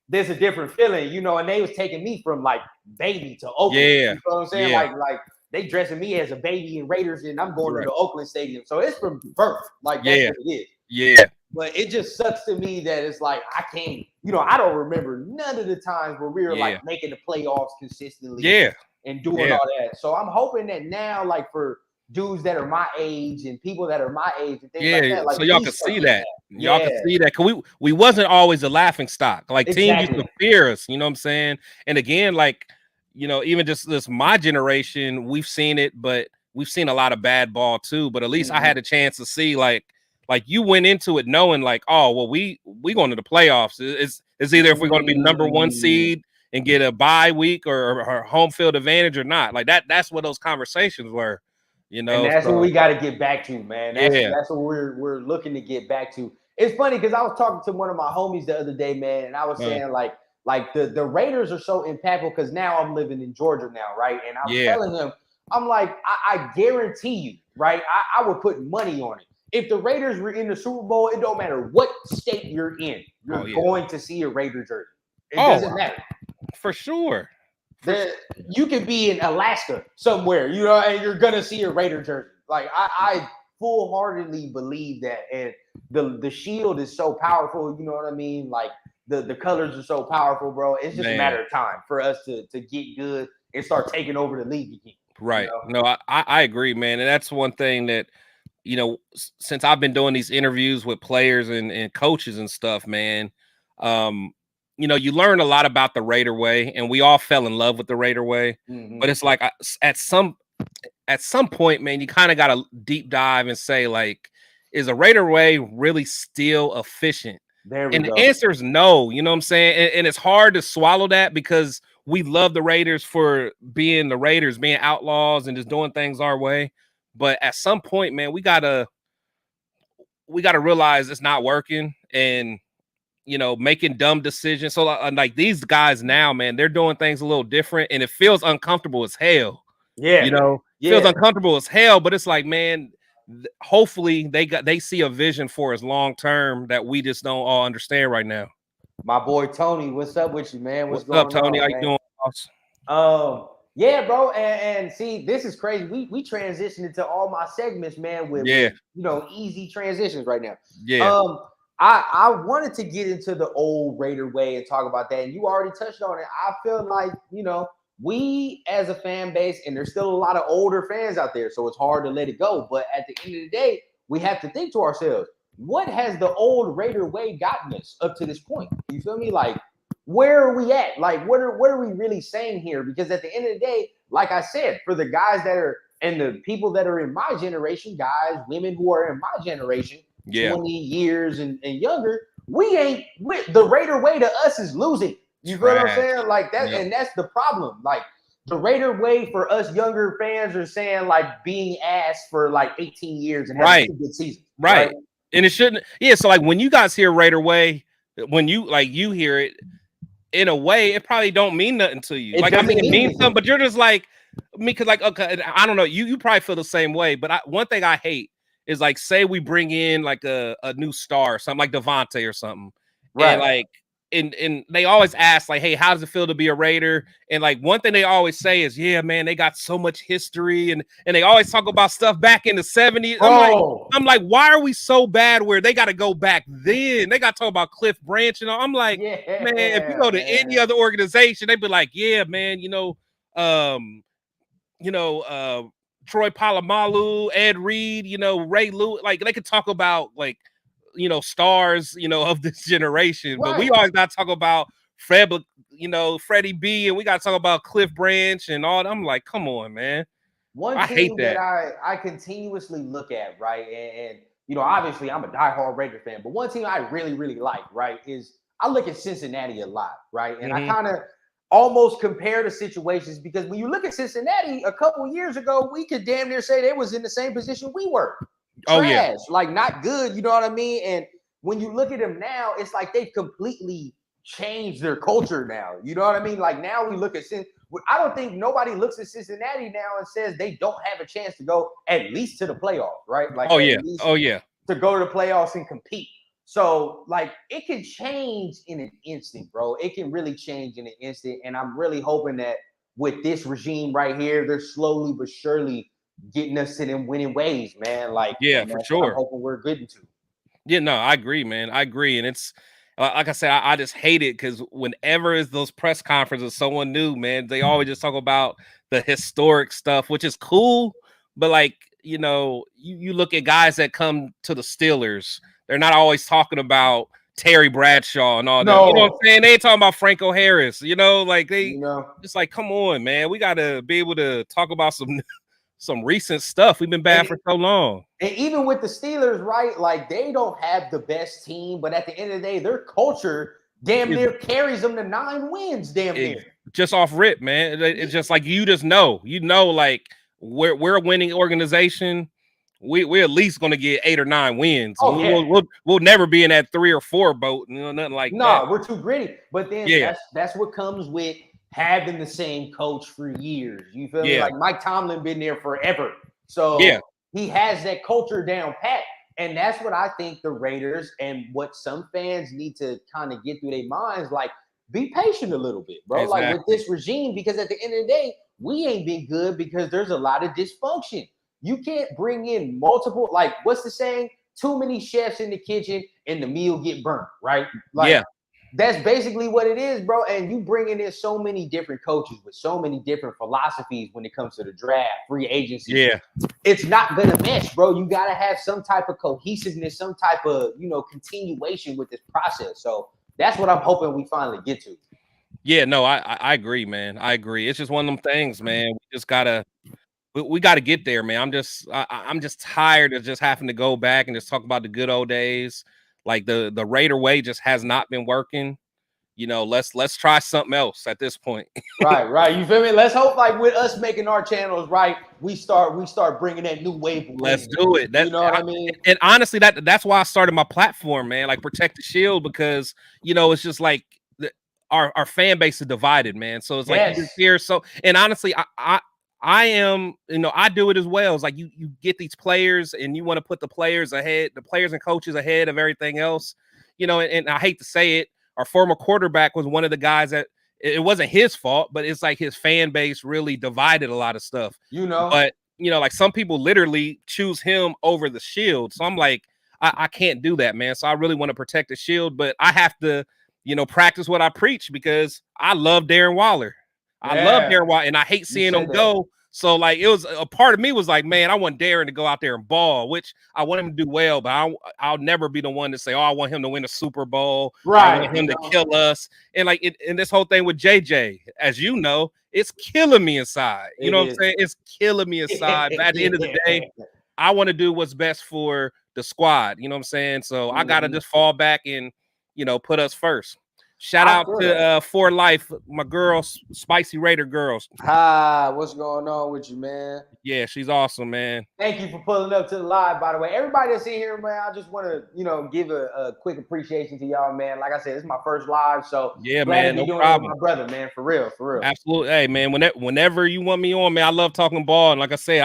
there's a different feeling, and they was taking me from like baby to Oakland. You know what I'm saying? Like they dressing me as a baby in Raiders, and I'm going to the Oakland Stadium. So it's from birth. Like, that's what it is. Yeah. But it just sucks to me that it's like I can't, I don't remember none of the times where we were like making the playoffs consistently and doing all that. So I'm hoping that now, like, for dudes that are my age and people that are my age and things like that, like, so y'all can see that. Y'all can see that, because we wasn't always a laughing stock. Like, teams used to fear us, you know what I'm saying? And again, like, even just this my generation, we've seen it, but we've seen a lot of bad ball too. But at least I had a chance to see, like you went into it knowing, like, oh, well, we going to the playoffs. It's either if we're going to be number one seed and get a bye week or home field advantage or not. Like, that's what those conversations were, And that's what we got to get back to, man. That's what we're looking to get back to. It's funny because I was talking to one of my homies the other day, man, and I was saying like the Raiders are so impactful because now I'm living in Georgia now, right? And I'm telling him, I'm like, I guarantee you, right? I would put money on it. If the Raiders were in the Super Bowl, it don't matter what state you're in, you're going to see a Raider jersey. It doesn't matter. For sure. You could be in Alaska somewhere, and you're gonna see a Raider jersey. Like, I full-heartedly believe that, and the shield is so powerful. You know what I mean? Like, the colors are so powerful, bro. It's just a matter of time for us to get good and start taking over the league again. Right? No, I agree, man, and that's one thing that, since I've been doing these interviews with players and coaches and stuff, man. You learn a lot about the Raider way, and we all fell in love with the Raider way. But it's like at some point, man, you kind of got to deep dive and say, like, is a Raider way really still efficient? And the answer is no. You know what I'm saying? And it's hard to swallow that because we love the Raiders for being the Raiders, being outlaws and just doing things our way. But at some point, man, we gotta realize it's not working, and making dumb decisions. So like these guys now, man, they're doing things a little different, and it feels uncomfortable as hell. Feels uncomfortable as hell. But it's like, man, hopefully they see a vision for us long term that we just don't all understand right now. My boy Tony, what's up with you, man? What's going up, Tony? How you doing, boss? Yeah, bro, and see, this is crazy. We transitioned into all my segments, man, with easy transitions right now. I wanted to get into the old Raider way and talk about that, and you already touched on it. I feel like, we as a fan base, and there's still a lot of older fans out there, so it's hard to let it go. But at the end of the day, we have to think to ourselves, what has the old Raider way gotten us up to this point? You feel me? Like, where are we at? Like, what are we really saying here? Because at the end of the day, like I said, for the guys that are and the people that are in my generation, guys, women who are in my generation, 20 years and younger, the Raider way to us is losing. You feel what I'm saying? Like that, and that's the problem. Like the Raider way for us younger fans are saying like being asked for like 18 years and having a good season. Right. And it shouldn't. Yeah. So like when you guys hear Raider way, when you hear it, in a way, it probably don't mean nothing to you. Like, I mean, it means something, but you're just like me, because like, okay, I don't know. You probably feel the same way. But one thing I hate is like, say we bring in like a new star, something like Devontae or something, and like, and they always ask like, hey, how does it feel to be a Raider? And like one thing they always say is, yeah, man, they got so much history, and they always talk about stuff back in the 70s. I'm like, why are we so bad where they got to go back then? They got to talk about Cliff Branch and all. I'm like, man, if you go to any other organization, they'd be like, yeah, man, Troy Polamalu, Ed Reed, Ray Lewis, like they could talk about like, stars, of this generation, but we always got to talk about Freddie B, and we got to talk about Cliff Branch and all that. I'm like, come on, man. One thing that I continuously look at, right, and obviously I'm a diehard Raider fan, but one team I really, really like, right, is I look at Cincinnati a lot, right, and I kind of almost compare the situations, because when you look at Cincinnati a couple years ago, we could damn near say they was in the same position we were. Trash, like not good, you know what I mean? And when you look at them now, it's like they've completely changed their culture now. You know what I mean? Like now we look at I don't think nobody looks at Cincinnati now and says they don't have a chance to go at least to the playoffs, right? Like to go to the playoffs and compete. So like it can change in an instant, bro. It can really change in an instant. And I'm really hoping that with this regime right here, they're slowly but surely getting us to them winning ways, man. Like, for sure. I'm hoping we're good into. Yeah, no, I agree, man. I agree. And it's like I said, I just hate it because whenever is those press conferences, someone new, man, they always just talk about the historic stuff, which is cool. But like, you look at guys that come to the Steelers, they're not always talking about Terry Bradshaw and all that. You know what I'm saying? They ain't talking about Franco Harris, like they just like, come on, man. We got to be able to talk about some recent stuff. We've been bad for so long. And even with the Steelers, right? Like they don't have the best team, but at the end of the day, their culture damn near carries them to 9 wins, damn near. Just off rip, man. It's just like like we're a winning organization. We're at least gonna get 8 or 9 wins. We'll never be in that 3 or 4 boat, nothing like that. No, we're too gritty. But then that's what comes with having the same coach for years. You feel me? Like Mike Tomlin been there forever. So he has that culture down pat. And that's what I think the Raiders and what some fans need to kind of get through their minds, like be patient a little bit, bro. Exactly. Like with this regime, because at the end of the day, we ain't been good because there's a lot of dysfunction. You can't bring in multiple, like what's the saying? Too many chefs in the kitchen and the meal get burnt, right? Like that's basically what it is, bro. And you bringing in so many different coaches with so many different philosophies when it comes to the draft, free agency. Yeah. It's not gonna mesh, bro. You gotta have some type of cohesiveness, some type of, continuation with this process. So that's what I'm hoping we finally get to. Yeah, no, I agree, man. I agree. It's just one of them things, man. We just gotta get there, man. I'm just tired of just having to go back and just talk about the good old days. Like the Raider way just has not been working. Let's try something else at this point. Right. You feel me? Let's hope like with us making our channels right, we start bringing that new wave. Let's do it. You know what I mean? And honestly, that's why I started my platform, man. Like Protect the Shield, because it's just like our fan base is divided, man. So it's like you hear and honestly, I am, I do it as well. It's like you get these players and you want to put the players and coaches ahead of everything else, and I hate to say it, our former quarterback was one of the guys that it wasn't his fault, but it's like his fan base really divided a lot of stuff, but like some people literally choose him over the Shield. So I'm like, I can't do that, man. So I really want to protect the shield, but I have to, practice what I preach because I love Darren Waller. I love Darren Waller, and I hate seeing him go. So like, it was a part of me was like, man, I want Darren to go out there and ball, which I want him to do well, but I'll never be the one to say, oh, I want him to win a Super Bowl. Right. I want him to kill us. And like, and this whole thing with JJ, as you know, it's killing me inside. You know what I'm saying? It's killing me inside. But at the end of the day, I want to do what's best for the squad. You know what I'm saying? So I got to just fall back and, put us first. Shout out to For Life, my girls, Spicy Raider girls. Hi, what's going on with you, man? Yeah, she's awesome, man. Thank you for pulling up to the live, by the way. Everybody that's in here, man, I just want to, give a quick appreciation to y'all, man. Like I said, this is my first live, so yeah, man, no problem. My brother, man, for real. Absolutely. Hey, man, whenever you want me on, man, I love talking ball. And like I say,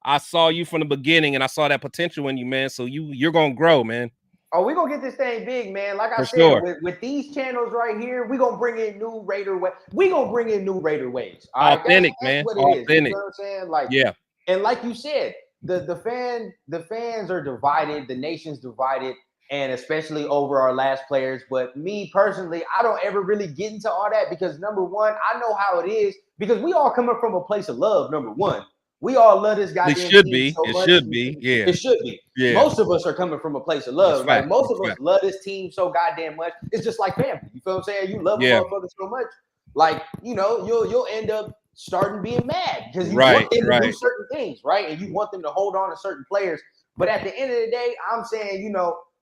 I saw you from the beginning, and I saw that potential in you, man. So you're gonna grow, man. Oh, we're going to get this thing big, man. Like I said, with these channels right here, we're going to bring in new Raider ways. We're going to bring in new Raider ways. Authentic, man. That's what it is. You know what I'm saying? Like, yeah. And like you said, the fans are divided. The nation's divided, and especially over our last players. But me personally, I don't ever really get into all that because, number one, I know how it is because we all coming from a place of love, number one. We all love this goddamn team so much. It should be. Yeah. It should be. Yeah. Most of us are coming from a place of love. Like most of us love this team so goddamn much. It's just like family. You feel what I'm saying? You love motherfuckers so much. Like, you'll end up starting being mad because you want them to do certain things, right? And you want them to hold on to certain players. But at the end of the day, I'm saying,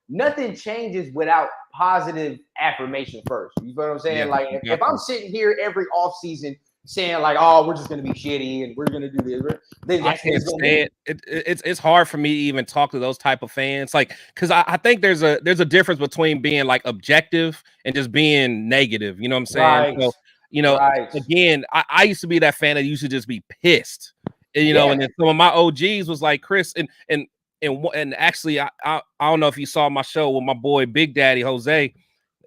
nothing changes without positive affirmation first. You feel what I'm saying? Yeah, like if I'm sitting here every offseason saying like, oh, we're just gonna be shitty and we're gonna do this. I can't stand it. It's hard for me to even talk to those type of fans, like, because I think there's a difference between being like objective and just being negative. You know what I'm saying? So, again, I used to be that fan that used to just be pissed. And, and then some of my OGs was like Chris and actually I don't know if you saw my show with my boy Big Daddy Jose.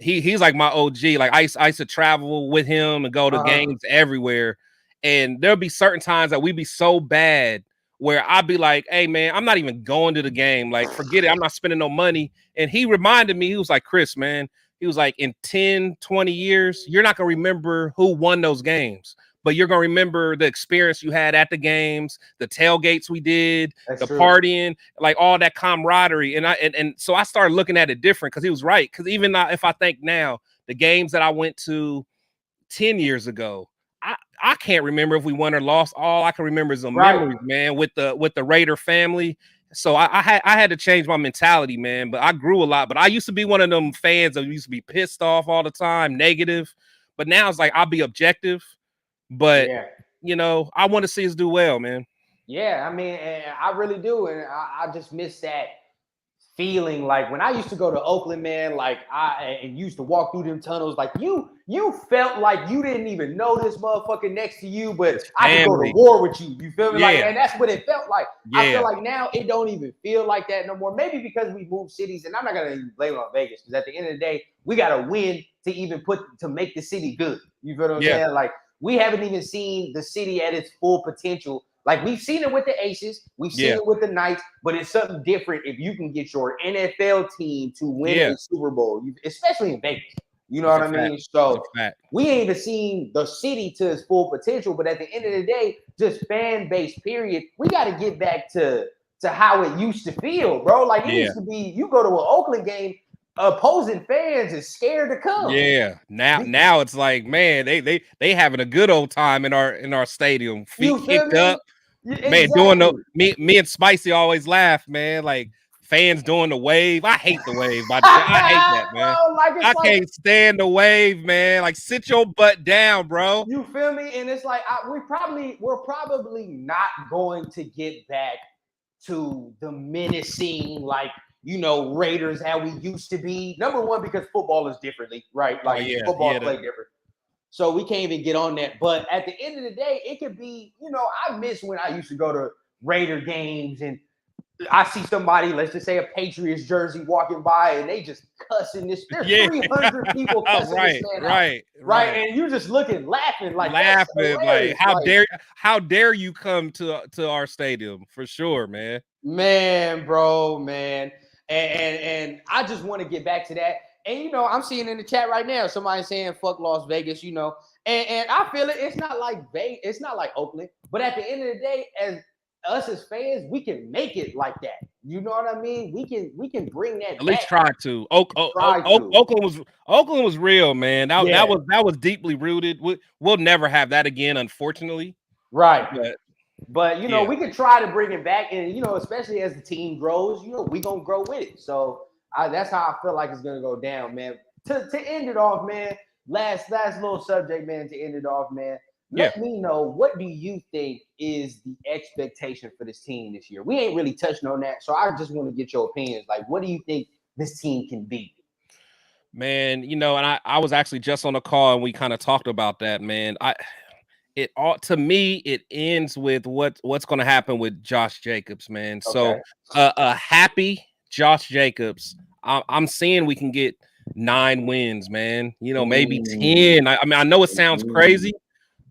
He's like my OG. Like I used to travel with him and go to games everywhere. And there'll be certain times that we be so bad where I'd be like, hey man, I'm not even going to the game. Like, forget it. I'm not spending no money. And he reminded me, he was like, Chris, man, he was like, in 10, 20 years, you're not going to remember who won those games, but you're going to remember the experience you had at the games, the tailgates we did, partying, like all that camaraderie. And so I started looking at it different because he was right. Because even if I think now, the games that I went to 10 years ago, I can't remember if we won or lost. All I can remember is the memories, man, with the Raider family. So I had to change my mentality, man. But I grew a lot. But I used to be one of them fans that used to be pissed off all the time, negative. But now it's like I'll be objective. But I want to see us do well, man. Yeah, I mean, and I really do, and I just miss that feeling. Like when I used to go to Oakland, man, like I used to walk through them tunnels, like you felt like you didn't even know this motherfucker next to you, but I could go to war with you. You feel me? Yeah. Like, and that's what it felt like. Yeah. I feel like now it don't even feel like that no more. Maybe because we moved cities, and I'm not gonna blame it on Vegas because at the end of the day, we got to win to make the city good. You feel what I'm saying? Like. We haven't even seen the city at its full potential. Like we've seen it with the Aces, we've seen it with the Knights, but it's something different if you can get your NFL team to win a Super Bowl, especially in Vegas. You know what I mean? So we ain't even seen the city to its full potential, but at the end of the day, just fan base, period. We got to get back to how it used to feel, bro. Like it used to be, you go to an Oakland game, opposing fans is scared to come. Yeah, now it's like, man, they having a good old time in our stadium. Feet kicked up, man. Doing me and Spicy always laugh, man. Like fans doing the wave. I hate the wave. I hate that, man. Bro, I can't stand the wave, man. Like sit your butt down, bro. You feel me? And it's like we're probably not going to get back to the menacing, like. Raiders how we used to be. Number one, because football is differently, right? Like football play different. So we can't even get on that. But at the end of the day, it could be, I miss when I used to go to Raider games and I see somebody, let's just say a Patriots jersey walking by and they just cussing this. There's 300 people cussing this man right. And you're just laughing like how dare you come to our stadium for sure, man. Man, bro, man. And I just want to get back to that. And I'm seeing in the chat right now somebody saying fuck Las Vegas, and I feel it. It's not like Vegas, it's not like Oakland, but at the end of the day, as us as fans, we can make it like that. You know what I mean? We can bring that at least try to. Oakland was real, man. That was deeply rooted. We'll never have that again, unfortunately. Right. But we can try to bring it back, and especially as the team grows, we gonna grow with it. So that's how I feel like it's gonna go down, man. To end it off, man. Last little subject, man. To end it off, man. Let me know, what do you think is the expectation for this team this year? We ain't really touching on that, so I just want to get your opinions. Like, what do you think this team can be? Man, and I was actually just on a call and we kind of talked about that, man. To me, it ends with what's going to happen with Josh Jacobs, man. Okay. So a happy Josh Jacobs, I'm seeing we can get 9 wins, man. Maybe 10. I mean, I know it sounds crazy,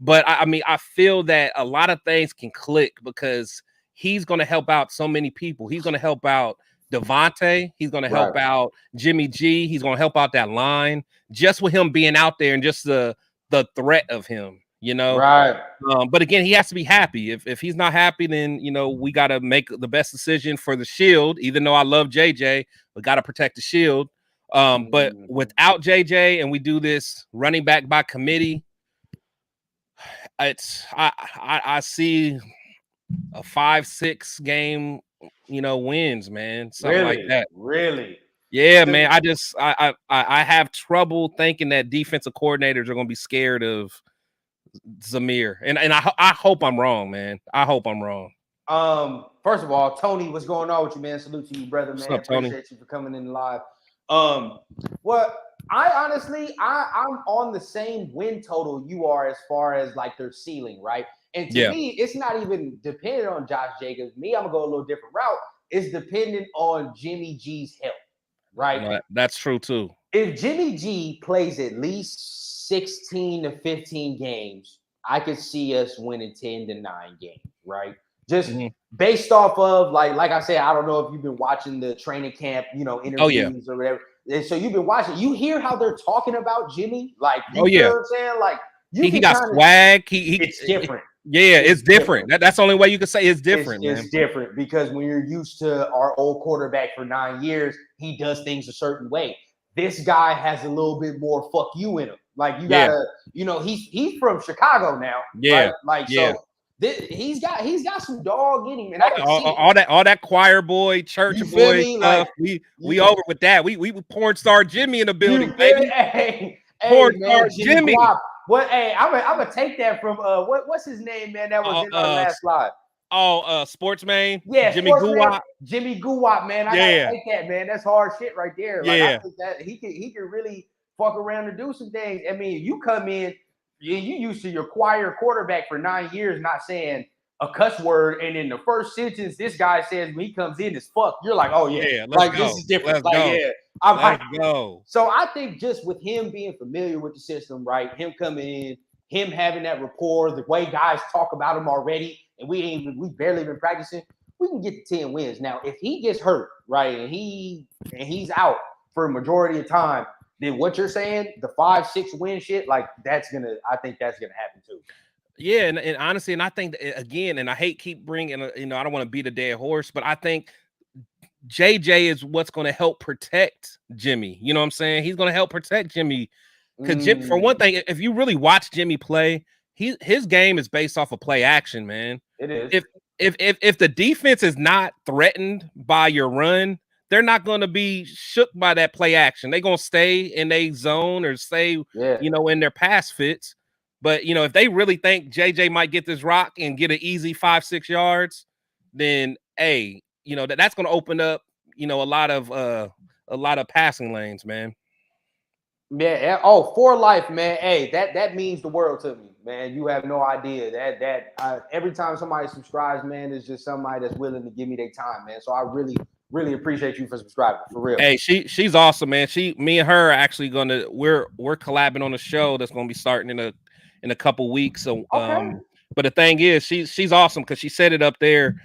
but I feel that a lot of things can click because he's going to help out so many people. He's going to help out Devontae. He's going to help out Jimmy G. He's going to help out that line just with him being out there and just the threat of him. Right. But again, he has to be happy. If he's not happy, then we got to make the best decision for the shield. Even though I love JJ, we got to protect the shield. But without JJ, and we do this running back by committee, I see a 5-6 game, wins, man. Something like that. Really. Yeah, man. I have trouble thinking that defensive coordinators are going to be scared of Zamir, and I hope I'm wrong, man. I hope I'm wrong. First of all, Tony, what's going on with you, man? Salute to you, brother, man. What's up, Tony? Appreciate you for coming in live. Well, I honestly, I'm on the same win total you are as far as like their ceiling, right? And to me, it's not even dependent on Josh Jacobs. Me, I'm gonna go a little different route. It's dependent on Jimmy G's health, right? That's true too. If Jimmy G plays at least 16 to 15 games, I could see us winning 10 to 9 games, right? Just based off of like I said, I don't know if you've been watching the training camp, interviews or whatever. And so you've been watching. You hear how they're talking about Jimmy, like you know what I'm saying, like he got swag. It's different. It's different. That's the only way you can say it's different. It's different because when you're used to our old quarterback for 9 years, he does things a certain way. This guy has a little bit more fuck you in him. Like you gotta, he's from Chicago now. Yeah. Right? Like so. He's got some dog in him, and all that choir boy, church boy stuff. Like, we over with that. We porn star Jimmy in the building, baby. Hey, porn star Jimmy. What? Hey, I'm gonna take that from what's his name, man? That was in our last slide. Sportsman. Yeah, Jimmy Guwap. Jimmy Guwap, man. I gotta take that, man. That's hard shit right there. Like, I think that he can really fuck around and do some things. I mean, you come in. You used to your choir quarterback for 9 years not saying a cuss word, and in the first sentence, this guy says when he comes in is fuck. You're like, oh yeah, like go. This is different. Let's go. So I think just with him being familiar with the system, right? Him coming in, him having that rapport, the way guys talk about him already, and we barely been practicing, we can get to 10 wins. Now, if he gets hurt, right, and he's out for a majority of time, then what you're saying, the 5-6 win shit, like I think that's gonna happen too. Yeah, and honestly, and I think again, and I hate keep bringing, I don't want to beat a dead horse, but I think JJ is what's going to help protect Jimmy. You know what I'm saying? He's going to help protect Jimmy because for one thing, if you really watch Jimmy play, his game is based off of play action, man. It is. If the defense is not threatened by your run, they're not going to be shook by that play action. They're going to stay in their zone or stay, in their pass fits. But, if they really think JJ might get this rock and get an easy 5-6 yards, then, that's going to open up, a lot of passing lanes, man. Yeah. Oh, for life, man. Hey, that means the world to me, man. You have no idea that every time somebody subscribes, man, it's just somebody that's willing to give me their time, man. So I really appreciate you for subscribing, for real. Hey, she's awesome, man. Me and her are actually we're collabing on a show that's gonna be starting in a couple weeks. So but the thing is, she's awesome because she set it up there.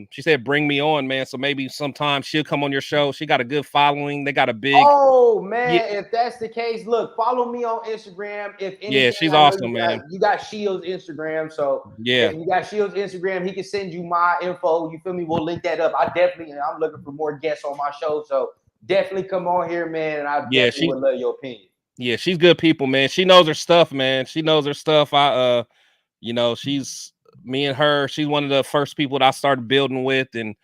She said, bring me on, man. So maybe sometime she'll come on your show. She got a good following. They got a big. Oh man, if that's the case, look, follow me on Instagram. If anything, she's I know awesome, man. You got Shield's Instagram, so if you got Shield's Instagram, he can send you my info. You feel me? We'll link that up. I'm looking for more guests on my show, so definitely come on here, man. And I definitely would love your opinion. Yeah, she's good people, man. She knows her stuff, man. She knows her stuff. She's me and her. She's one of the first people that I started building with, and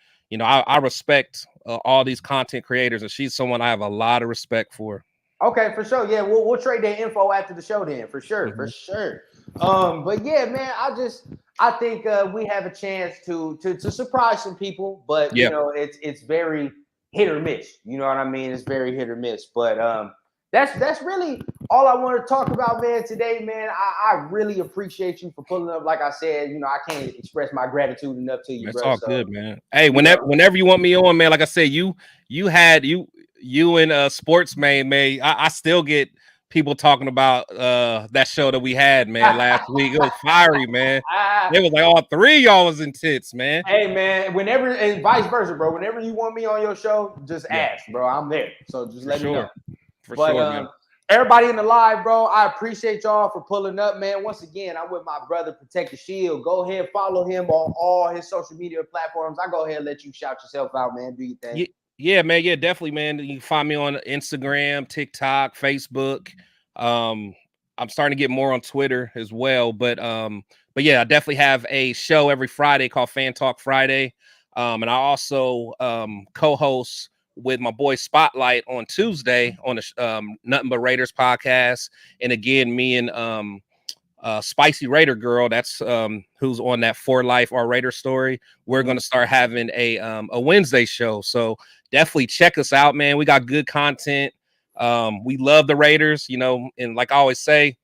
I respect all these content creators, and she's someone I have a lot of respect for. Okay, for sure. Yeah, we'll trade that info after the show then, for sure, for sure. But yeah, man, I think we have a chance to surprise some people, but it's very hit or miss. You know what I mean? It's very hit or miss. But that's really all I want to talk about, man, today, man. I really appreciate you for pulling up. Like I said, I can't express my gratitude enough to you, That's bro. all good, man. Hey, whenever you want me on, man, like I said, you and Sportsman, man, I still get people talking about that show that we had, man, last week. It was fiery, man. It was like all three of y'all was intense, man. Hey, man, whenever, and vice versa, bro. Whenever you want me on your show, just ask, bro. I'm there. So just let me know. For sure, man. Everybody in the live, bro, I appreciate y'all for pulling up, man. Once again, I'm with my brother, Protect the Shield. Go ahead, follow him on all his social media platforms. I go ahead and let you shout yourself out, man. Do your thing. Yeah, man. Yeah, definitely, man. You can find me on Instagram, TikTok, Facebook. I'm starting to get more on Twitter as well. But yeah, I definitely have a show every Friday called Fan Talk Friday. And I also co-host with my boy Spotlight on Tuesday on the Nothing But Raiders podcast. And again, me and Spicy Raider Girl, that's who's on that For Life Our Raider Story. We're going to start having a Wednesday show. So definitely check us out, man. We got good content. We love the Raiders, and like I always say,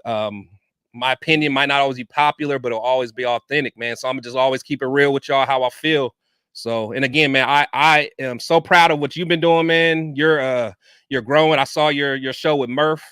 my opinion might not always be popular, but it'll always be authentic, man. So I'm just always keep it real with y'all, how I feel. So, and again, man, I am so proud of what you've been doing, man. You're growing. I saw your show with Murph.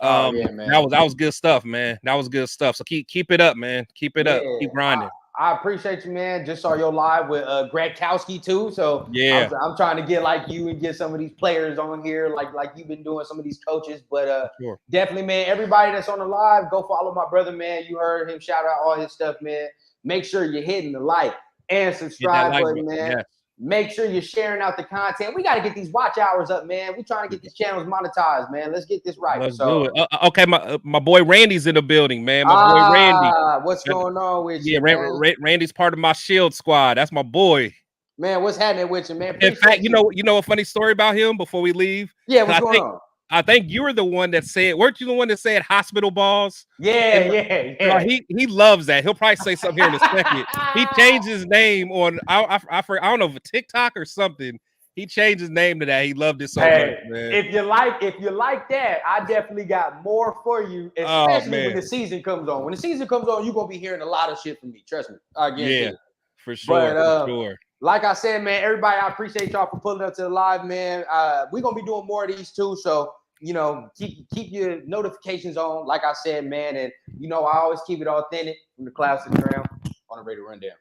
Yeah, man. That was good stuff, man. That was good stuff. So keep it up, man. Keep it up. Keep grinding. I appreciate you, man. Just saw your live with Gradkowski too. So yeah, I'm trying to get like you and get some of these players on here, like you've been doing, some of these coaches. But definitely, man, everybody that's on the live, go follow my brother, man. You heard him shout out all his stuff, man. Make sure you're hitting the like and subscribe button, man. Yeah. Make sure you're sharing out the content. We got to get these watch hours up, man. We're trying to get these channels monetized, man. Let's get this right. Let's do it. Okay, my boy Randy's in the building, man. My boy Randy. What's going on with you? Yeah, Randy's part of my Shield squad. That's my boy. Man, what's happening with you, man? In fact, you know a funny story about him before we leave? Yeah, what's going on? I think you were the one that said, weren't you the one that said hospital balls? Yeah. He loves that. He'll probably say something here in a second. He changed his name on I don't know if TikTok or something. He changed his name to that. He loved it so much, man. If you like that, I definitely got more for you, especially when the season comes on. When the season comes on, you're gonna be hearing a lot of shit from me. Trust me. I guarantee you. For sure. For sure. Like I said, man, everybody, I appreciate y'all for pulling up to the live, man. We're gonna be doing more of these too. So keep your notifications on, like I said, man. And I always keep it authentic from the clouds to the ground on the Raider Rundown.